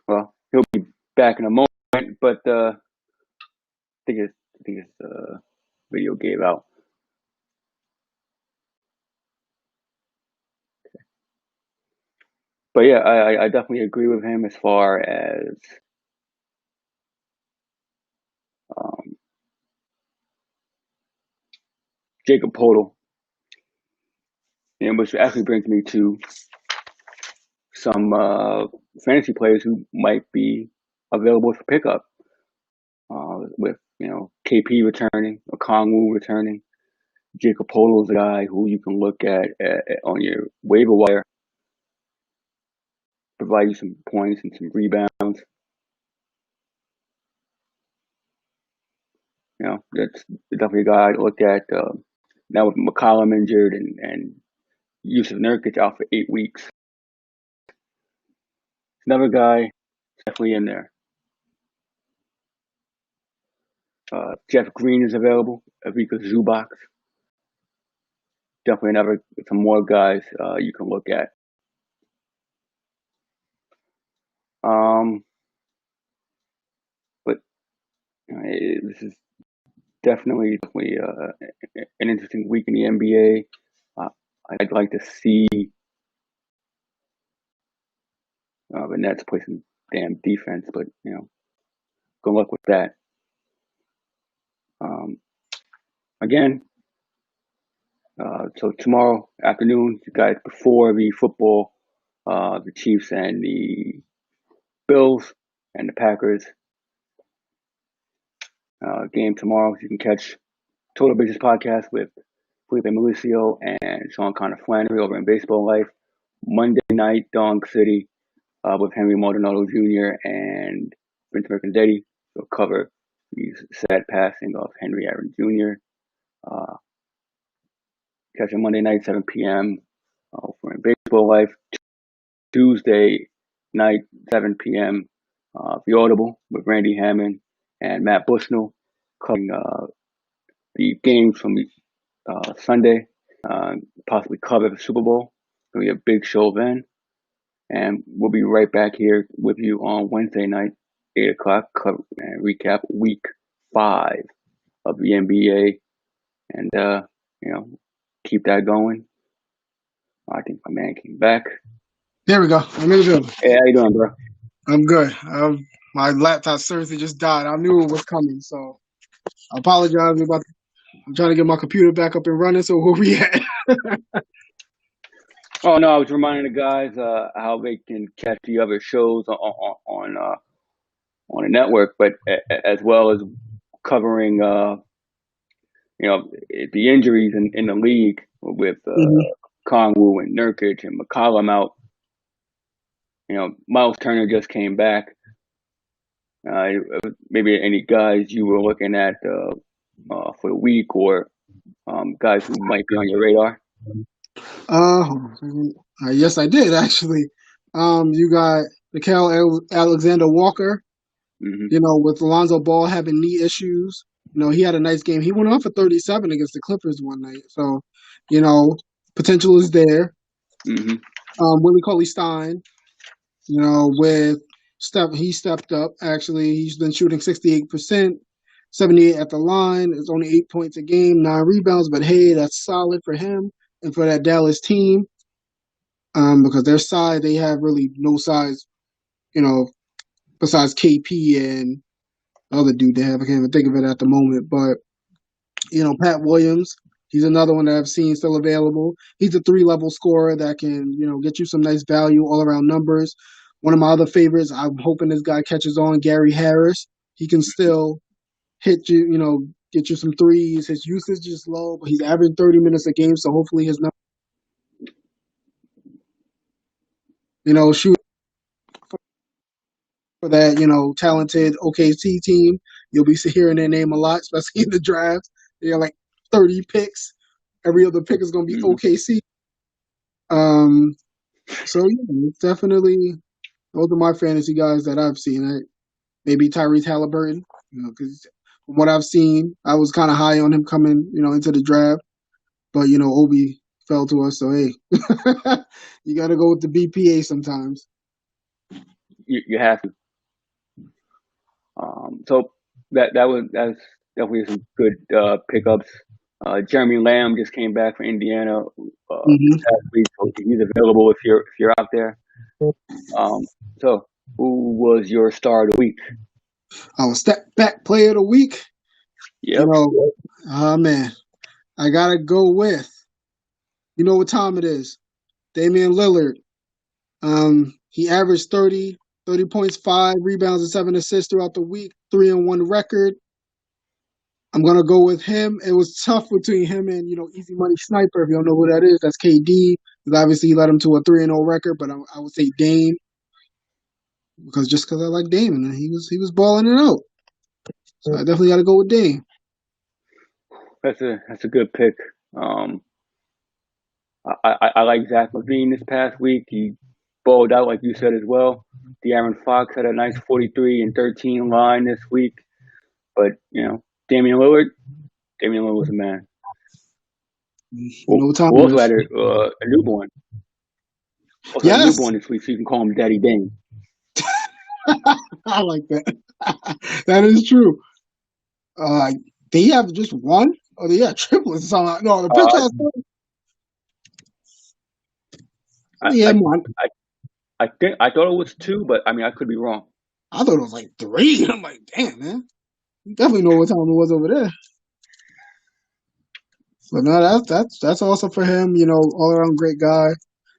well. He'll be back in a moment, but I think his video gave out. But yeah, I definitely agree with him as far as um, Jacob Podal, and which actually brings me to some fantasy players who might be available for pickup. With KP returning, Okongwu returning, Jacob Podal is a guy who you can look at on your waiver wire, provide you some points and some rebounds. That's definitely a guy to look at. Now with McCollum injured and Yusuf Nurkic out for 8 weeks, another guy definitely in there. Jeff Green is available. Avika Zubac, definitely another some more guys you can look at. Um, but this is definitely an interesting week in the NBA. I'd like to see the Nets play some damn defense, but good luck with that. Um, again, so tomorrow afternoon, you guys, before the football, the Chiefs and the Bills and the Packers game tomorrow, you can catch Total Business Podcast with Felipe Malicio and Sean Connor Flannery over in Baseball Life. Monday night, Dong City with Henry Maldonado Jr. and Vince Mercandetti. They'll cover the sad passing of Henry Aaron Jr. Catch him Monday night, 7 p.m. For Baseball Life. Tuesday night, 7 p.m. The Audible with Randy Hammond and Matt Bushnell covering the games from Sunday, possibly cover the Super Bowl. It'll be a big show then. And we'll be right back here with you on Wednesday night, 8 o'clock, and recap week 5 of the NBA. And, keep that going. I think my man came back. There we go. I'm in the building. Hey, how you doing, bro? I'm good. My laptop seriously just died. I knew it was coming, so I apologize about. I'm trying to get my computer back up and running. So where we at? Oh no, I was reminding the guys how they can catch the other shows on the network, but as well as covering the injuries in the league with Kongwu and Nurkic and McCollum out. Miles Turner just came back. Maybe any guys you were looking at for the week, or guys who might be on your radar? Yes, I did actually. You got Alexander Walker. Mm-hmm. With Alonzo Ball having knee issues, he had a nice game. He went off for 37 against the Clippers one night. So, potential is there. Mm-hmm. Willie Cauley-Stein, with he stepped up. Actually, he's been shooting 68%, 78 at the line. It's only 8 points a game, 9 rebounds. But hey, that's solid for him and for that Dallas team. Because their side, they have really no size, besides KP and the other dude they have. I can't even think of it at the moment. But, Pat Williams, he's another one that I've seen still available. He's a 3-level scorer that can, get you some nice value, all around numbers. One of my other favorites, I'm hoping this guy catches on, Gary Harris. He can still hit you, get you some threes. His usage is low, but he's averaging 30 minutes a game, so hopefully his number, shoot for that, talented OKC team. You'll be hearing their name a lot, especially in the draft. They got like 30 picks. Every other pick is going to be OKC. So yeah, it's definitely those are my fantasy guys that I've seen. Maybe Tyrese Halliburton, because from what I've seen, I was kind of high on him coming, into the draft. But Obi fell to us, so hey, you got to go with the BPA sometimes. You have to. So that's definitely some good pickups. Jeremy Lamb just came back from Indiana last week, so he's available if you're out there. So who was your star of the week? Stepback player of the week. Yep. Man, I gotta go with. You know what time it is? Damian Lillard. He averaged 30 points, 5 rebounds, and 7 assists throughout the week. 3-1 record. I'm gonna go with him. It was tough between him and Easy Money Sniper. If you don't know who that is, that's KD. Because obviously he led him to a 3-0 record, but I would say Dame because I like Dame and he was balling it out. So I definitely got to go with Dame. That's a good pick. I like Zach LaVine this past week. He balled out like you said as well. De'Aaron Fox had a nice 43 and 13 line this week. But Damian Lillard was a man. We also had a newborn. Also had a newborn this week, so you can call him Daddy Dame. I like that. That is true. They have just one? Or they have triplets or something? No, the picture has one. I thought it was 2, but I mean I could be wrong. I thought it was like 3. I'm like, damn, man. You definitely know what time it was over there. But no, that's awesome for him. You know, all around great guy.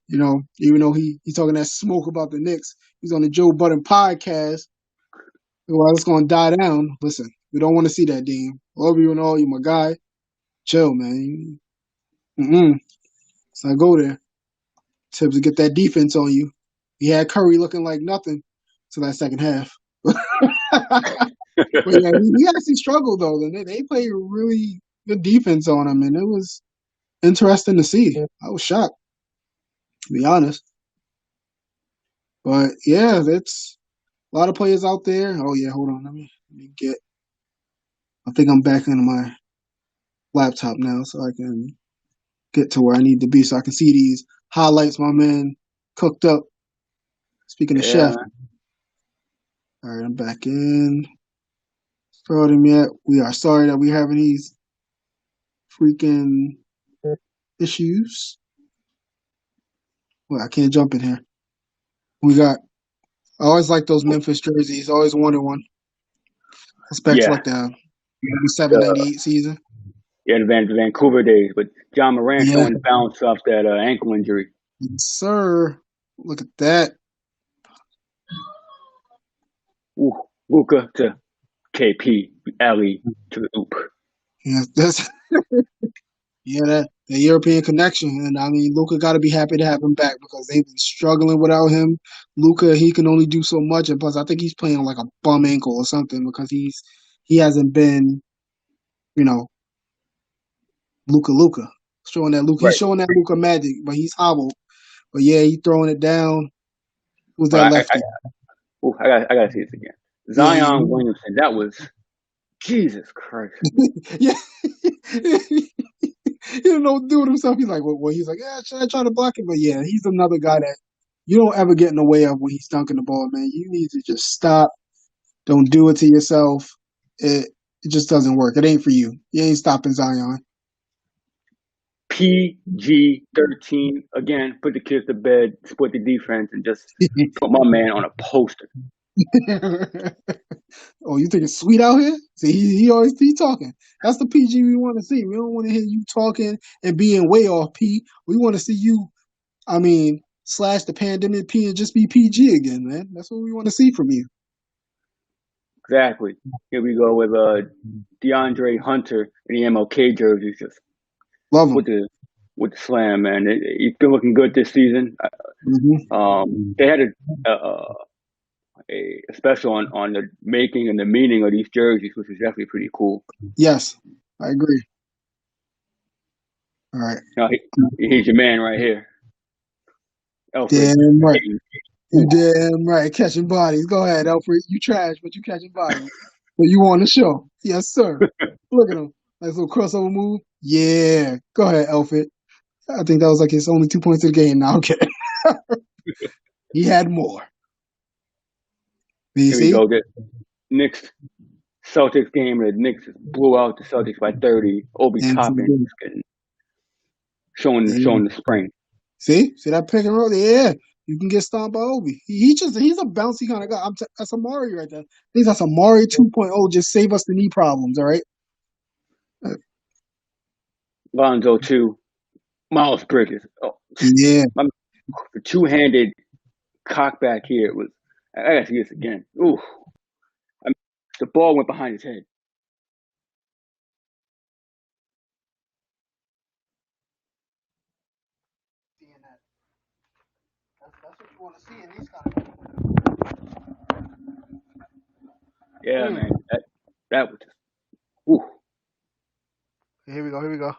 You know, even though he's talking that smoke about the Knicks, he's on the Joe Budden podcast. Well, it's gonna die down. Listen, we don't want to see that, Dean. Love you and all. You my guy. Chill, man. Mm-mm. So I go there. Tips to get that defense on you. He had Curry looking like nothing till that second half. But yeah, he actually struggled though. And they played really good defense on him, and it was interesting to see. I was shocked, to be honest. But yeah, that's a lot of players out there. Oh yeah, hold on. Let me get. I think I'm back into my laptop now, so I can get to where I need to be, so I can see these highlights. My man cooked up. Speaking of Yeah, chef, man. all right, I'm back in. Starting yet? We are sorry that we're having these freaking issues. Well, I can't jump in here. We got. I always like those Memphis jerseys. Always wanted one, especially Yeah, like the 97, the 98 season. yeah the Vancouver days, but John Moran Yeah, showing bounce off that ankle injury. yes, sir. Look at that. Ooh, Luka to KP, Alley to the oop. Yeah, that's yeah, that the European connection, and I mean, Luca got to be happy to have him back because they've been struggling without him. Luca, he can only do so much, and plus, I think he's playing on like a bum ankle or something because he hasn't been, you know, Luca showing that Luca. He's Right. showing that Luca magic, but he's hobbled. But yeah, he throwing it down. Who's But that lefty? I gotta see this again. Yeah, yeah, Zion Williamson, that was Jesus Christ. yeah. He don't know what to do with himself. He's like, well, he's like, yeah, should I try to block it? But yeah, he's another guy that you don't ever get in the way of when he's dunking the ball, man. You need to just stop. Don't do it to yourself. It just doesn't work. It ain't for you. You ain't stopping Zion. PG 13 again. Put the kids to bed, split the defense, and just put my man on a poster. Oh, you think it's sweet out here? See, he always be talking. That's the PG we want to see. We don't want to hear you talking and being way off P. We want to see you. I mean, slash the pandemic P and just be PG again, man. That's what we want to see from you. Exactly. Here we go with DeAndre Hunter in the MLK jerseys, just Love with him. the slam, man. He's been looking good this season. Hmm. They had a special on the making and the meaning of these jerseys, which is definitely pretty cool. Yes, I agree. All right. Now, here's your man right here, Alfred Damn right. Payton. You Ooh, damn right. Catching bodies. Go ahead, Alfred. You trash, but you catching bodies. But you on the show. Yes, sir. Look at him. Nice little crossover move. Yeah. Go ahead, Alfred. I think that was like his only 2 points of the game. Now, okay. He had more. You here we see? go. The Knicks Celtics game, the Knicks blew out the Celtics by 30. Obi And Toppin just getting showing yeah. the strength. See that pick and roll? Yeah. You can get stomped by Obi. He's a bouncy kind of guy. That's Amari right there. I think that's Amari 2.0. Just save us the knee problems, all right? Lonzo too. Miles Bridges. Oh, Yeah. my, the two-handed cock back here was. I gotta see this again. Ooh, I mean, the ball went behind his head. Seeing that. That's what you want to see in these kind of games. Yeah, Mm. man. That was just. Ooh, Here we go. Here we go.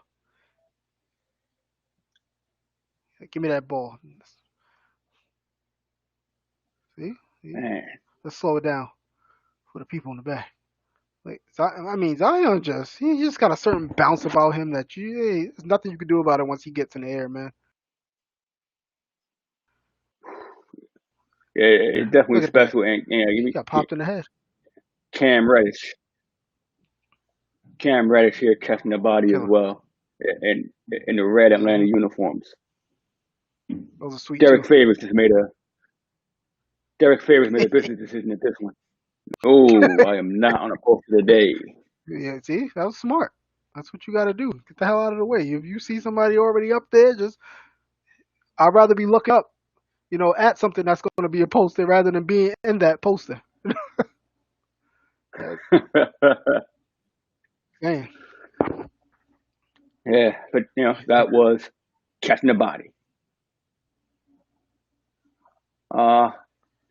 Give me that ball. See? See? man. Let's slow it down for the people in the back. Like, I mean, Zion he just got a certain bounce about him that there's nothing you can do about it once he gets in the air, man. Yeah, it's definitely Look at that. special. And He got popped in the head. Cam Reddish. Cam Reddish here catching the body as Killer. well, in the red Atlanta uniforms. Those are sweet too. Derek Favors just made a Derek Favors made a business decision at this one. Oh, I am not on a poster today. Yeah, see, that was smart. That's what you got to do. Get the hell out of the way. If you see somebody already up there, just I'd rather be looking up, at something that's going to be a poster rather than being in that poster. That's man. Yeah, but that was catching the body. Uh,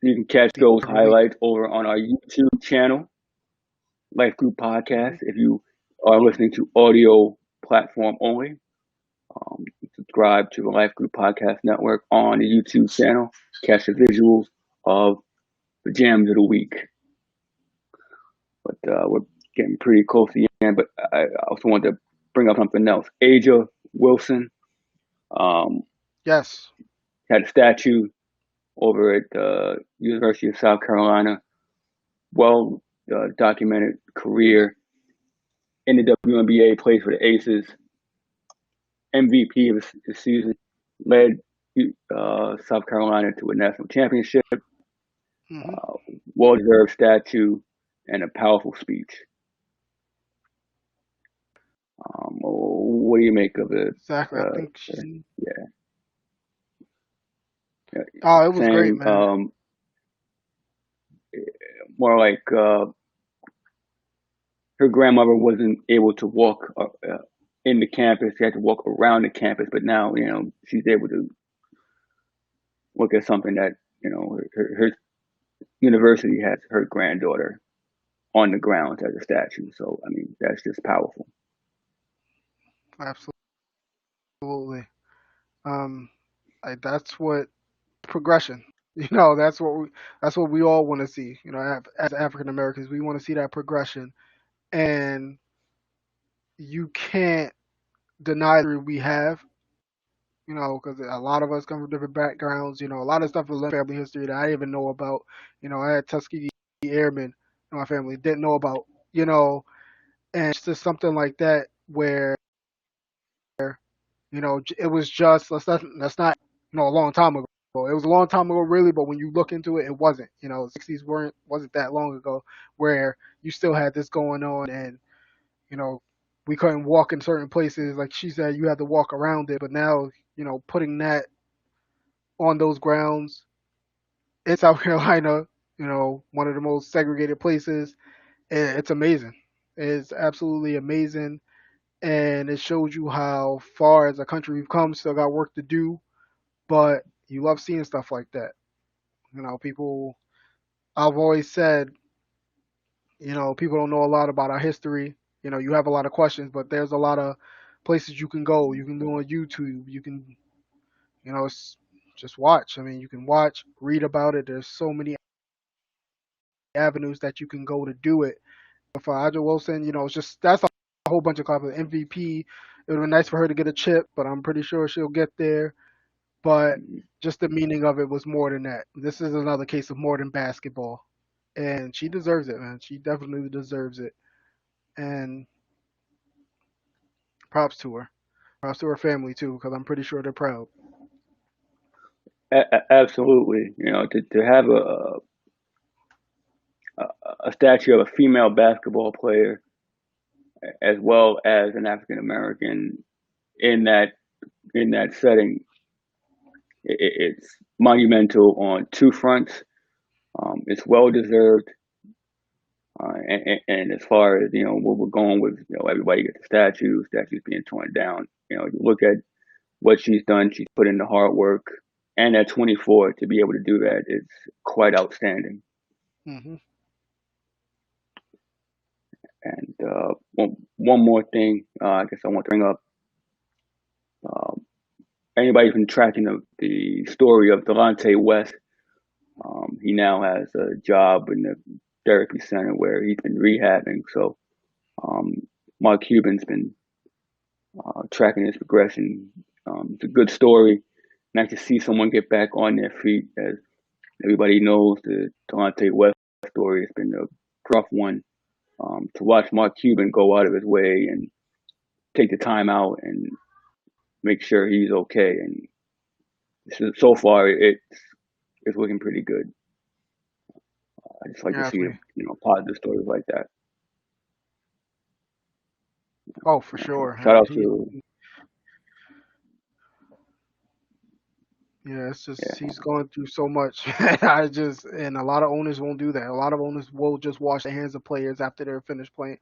you can catch The those opener week. highlights over on our YouTube channel, Life Group Podcast. Hmm. If you are listening to audio platform only, subscribe to the Life Group Podcast Network on the YouTube channel. Catch the visuals of the jams of the week. But we're getting pretty close to the end. But I also want to bring up something else. Aja Wilson um, Yes, had a statue over at the University of South Carolina. Well documented career in the WNBA, played for the Aces, MVP of the season, led South Carolina to a national championship, hmm well deserved statue, and a powerful speech. What do you make of it? exactly. I think Yeah, oh, it was great, saying man. more like her grandmother wasn't able to walk in the campus; she had to walk around the campus. But now, she's able to look at something that her university has her granddaughter on the grounds as a statue. So I mean, that's just powerful. Absolutely. Um, that's what progression. That's what we all want to see. As African Americans, we want to see that progression, and you can't deny that we have. Because a lot of us come from different backgrounds. A lot of stuff in family history that I didn't even know about. I had Tuskegee Airmen in my family, didn't know about. And it's just something like that where it was just that's not a long time ago. It was a long time ago, really, but when you look into it, it wasn't. '60s wasn't that long ago, where you still had this going on, and you know we couldn't walk in certain places. Like she said, you had to walk around it. But now, putting that on those grounds in South Carolina, one of the most segregated places, it's amazing. It's absolutely amazing, and it shows you how far as a country we've come. Still got work to do, but you love seeing stuff like that. People. I've always said, people don't know a lot about our history. You have a lot of questions, but there's a lot of places you can go. You can go on YouTube. You can, just watch. I mean, you can watch, read about it. There's so many avenues that you can go to do it. For Aja Wilson, it's just that's a whole bunch of confidence. MVP. It would have been nice for her to get a chip, but I'm pretty sure she'll get there. But just the meaning of it was more than that. This is another case of more than basketball, and she deserves it, man. She definitely deserves it, and props to her. Props to her family too, because I'm pretty sure they're proud. Absolutely, to have a statue of a female basketball player as well as an African American in that setting, it's monumental on two fronts. It's well deserved, and as far as where we're going with everybody gets a statues being torn down. You look at what she's done. She's put in the hard work, and at 24 to be able to do that is quite outstanding. Hmm. And one more thing, I guess I want to bring up. Um, Anybody's been tracking the story of Delonte West. He now has a job in the therapy center where he's been rehabbing. So um, Mark Cuban's been tracking his progression. It's a good story. Nice to see someone get back on their feet. As everybody knows, the Delonte West story has been a rough one. To watch Mark Cuban go out of his way and take the time out and make sure he's okay. And so far, it's looking pretty good. I just like to see Absolutely. positive stories like that. Oh, for So sure. shout And out to yeah, it's just yeah. he's going through so much. And a lot of owners won't do that. A lot of owners will just wash their hands of players after they're finished playing,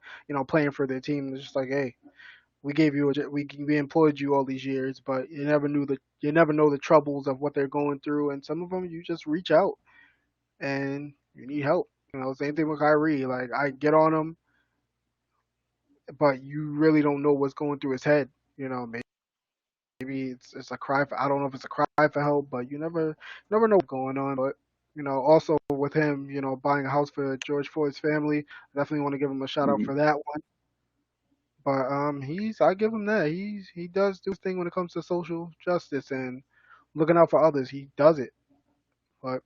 playing for their team. It's just like, hey, we gave you we employed you all these years, but you never know the troubles of what they're going through, and some of them you just reach out and you need help. Same thing with Kyrie. Like I get on him, but you really don't know what's going through his head. Maybe it's a cry for I don't know if it's a cry for help, but you never know what's going on. But also with him, buying a house for George Floyd's family, I definitely want to give him a shout out Mhm. for that one. But I give him that. He does do his thing when it comes to social justice and looking out for others. He does it, but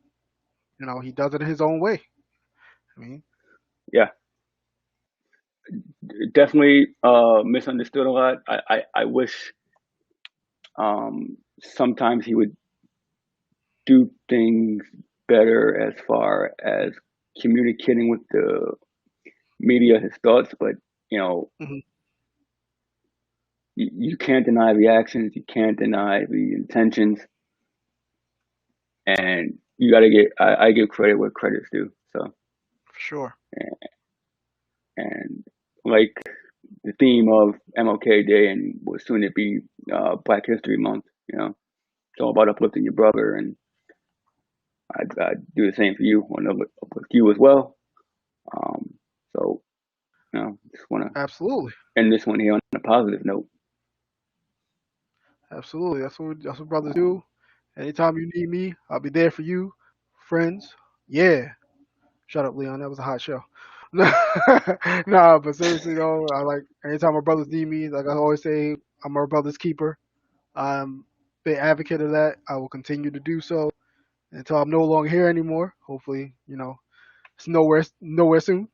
he does it in his own way. I mean, Yeah, definitely misunderstood a lot. I wish sometimes he would do things better as far as communicating with the media his thoughts, but you know, mhm, you can't deny the actions, you can't deny the intentions, and you got to get. I give credit where credit's due. So, for sure. and like the theme of MLK Day and was soon to be Black History Month, it's all about uplifting your brother, and I do the same for you. Want to uplift you as well. Um, so, just want to Absolutely, end this one here on a positive note. absolutely. That's what brothers Um, do. Anytime you need me, I'll be there for you, friends. Yeah. Shut up, Leon. That was a hot show. Nah, but seriously though, I like anytime my brothers need me. Like I always say, I'm my brother's keeper. I'm a big advocate of that. I will continue to do so until I'm no longer here anymore. Hopefully, it's nowhere soon.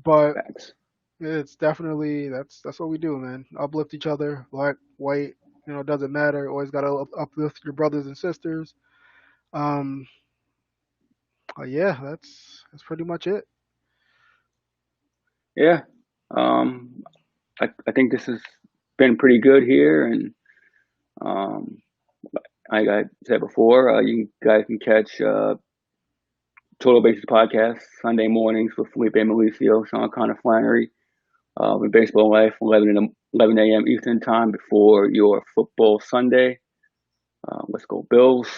But Facts. it's definitely that's what we do, man. Uplift each other, black, white. It doesn't matter. Always gotta uplift your brothers and sisters. Um, yeah, that's pretty much it. Yeah. Um, I think this has been pretty good here, and um, like I said before, you guys can catch Total Bases podcast Sunday mornings with Felipe Malicio, Sean Connor Flannery, with Baseball Life, 11 a.m. Eastern Time before your football Sunday. Let's go Bills.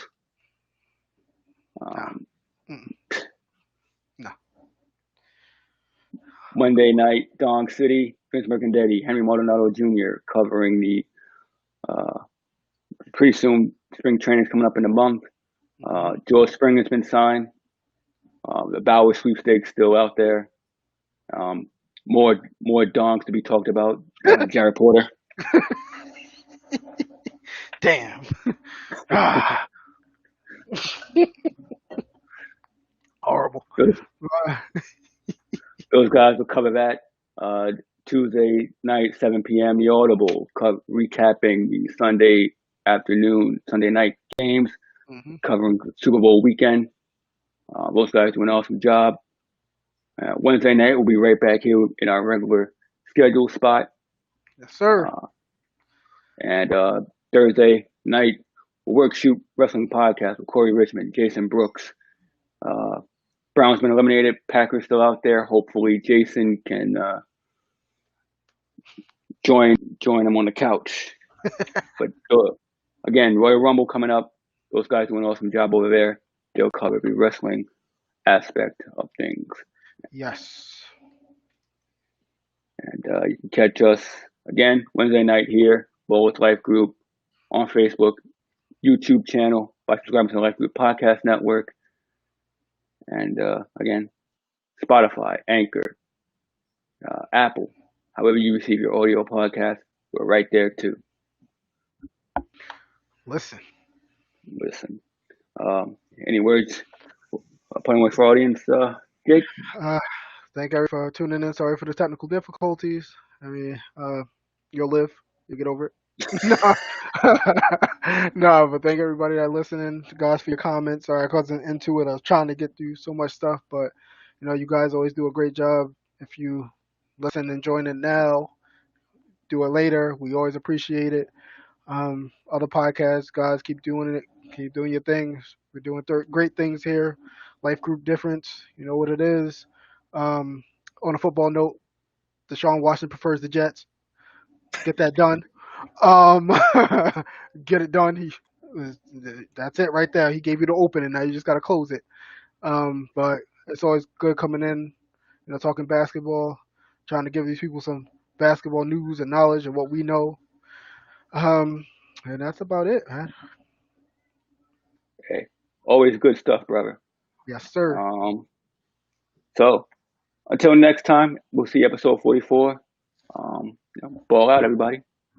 Nah, Um, mm, nah. Monday night, Dong City, Vince Mercandetti, Henry Maldonado Jr. covering the uh, pretty soon spring training is coming up in a month. Hmm. George Spring has been signed. The Bauer sweepstakes still out there. Um, more donks to be talked about. Jared Porter. Damn. Ah, horrible. Those, Uh, those guys will cover that Tuesday night, 7 p.m. The Audible, recapping the Sunday night games, hmm. covering Super Bowl weekend. Those guys do an awesome job. Wednesday night, we'll be right back here in our regular schedule spot. Yes, sir. Uh, and Thursday night, Work Shoot Wrestling Podcast with Corey Richmond, Jason Brooks. Uh, Browns been eliminated. Packers still out there. Hopefully, Jason can join him on the couch. But again, Royal Rumble coming up. Those guys do an awesome job over there. They'll cover the wrestling aspect of things. Yes. And you can catch us again Wednesday night here, Lowest Life Group on Facebook, YouTube channel by subscribing to the Life Group Podcast Network, and again, Spotify, Anchor, Apple, however you receive your audio podcast, we're right there too. Listen. Listen, any words, parting words for audience, Jake? Uh, thank everyone for tuning in. Sorry for the technical difficulties. I mean, you'll live. You'll get over it. No, no, but thank everybody that listening, guys, for your comments. Sorry, I wasn't into it. I was trying to get through so much stuff, but you guys always do a great job. If you listen and join it now, do it later. We always appreciate it. Other podcasts, guys, keep doing it. Keep doing your things. We're doing great things here. Life group difference. You know what it is. On a football note, Deshaun Watson prefers the Jets. Get that done. Um, get it done. That's it right there. He gave you the opening. Now you just got to close it. But it's always good coming in, talking basketball, trying to give these people some basketball news and knowledge of what we know. Um, and that's about it, man. Hey, always good stuff, brother. Yes, sir. Um, so until next time, we'll see episode 44. Ball out, everybody.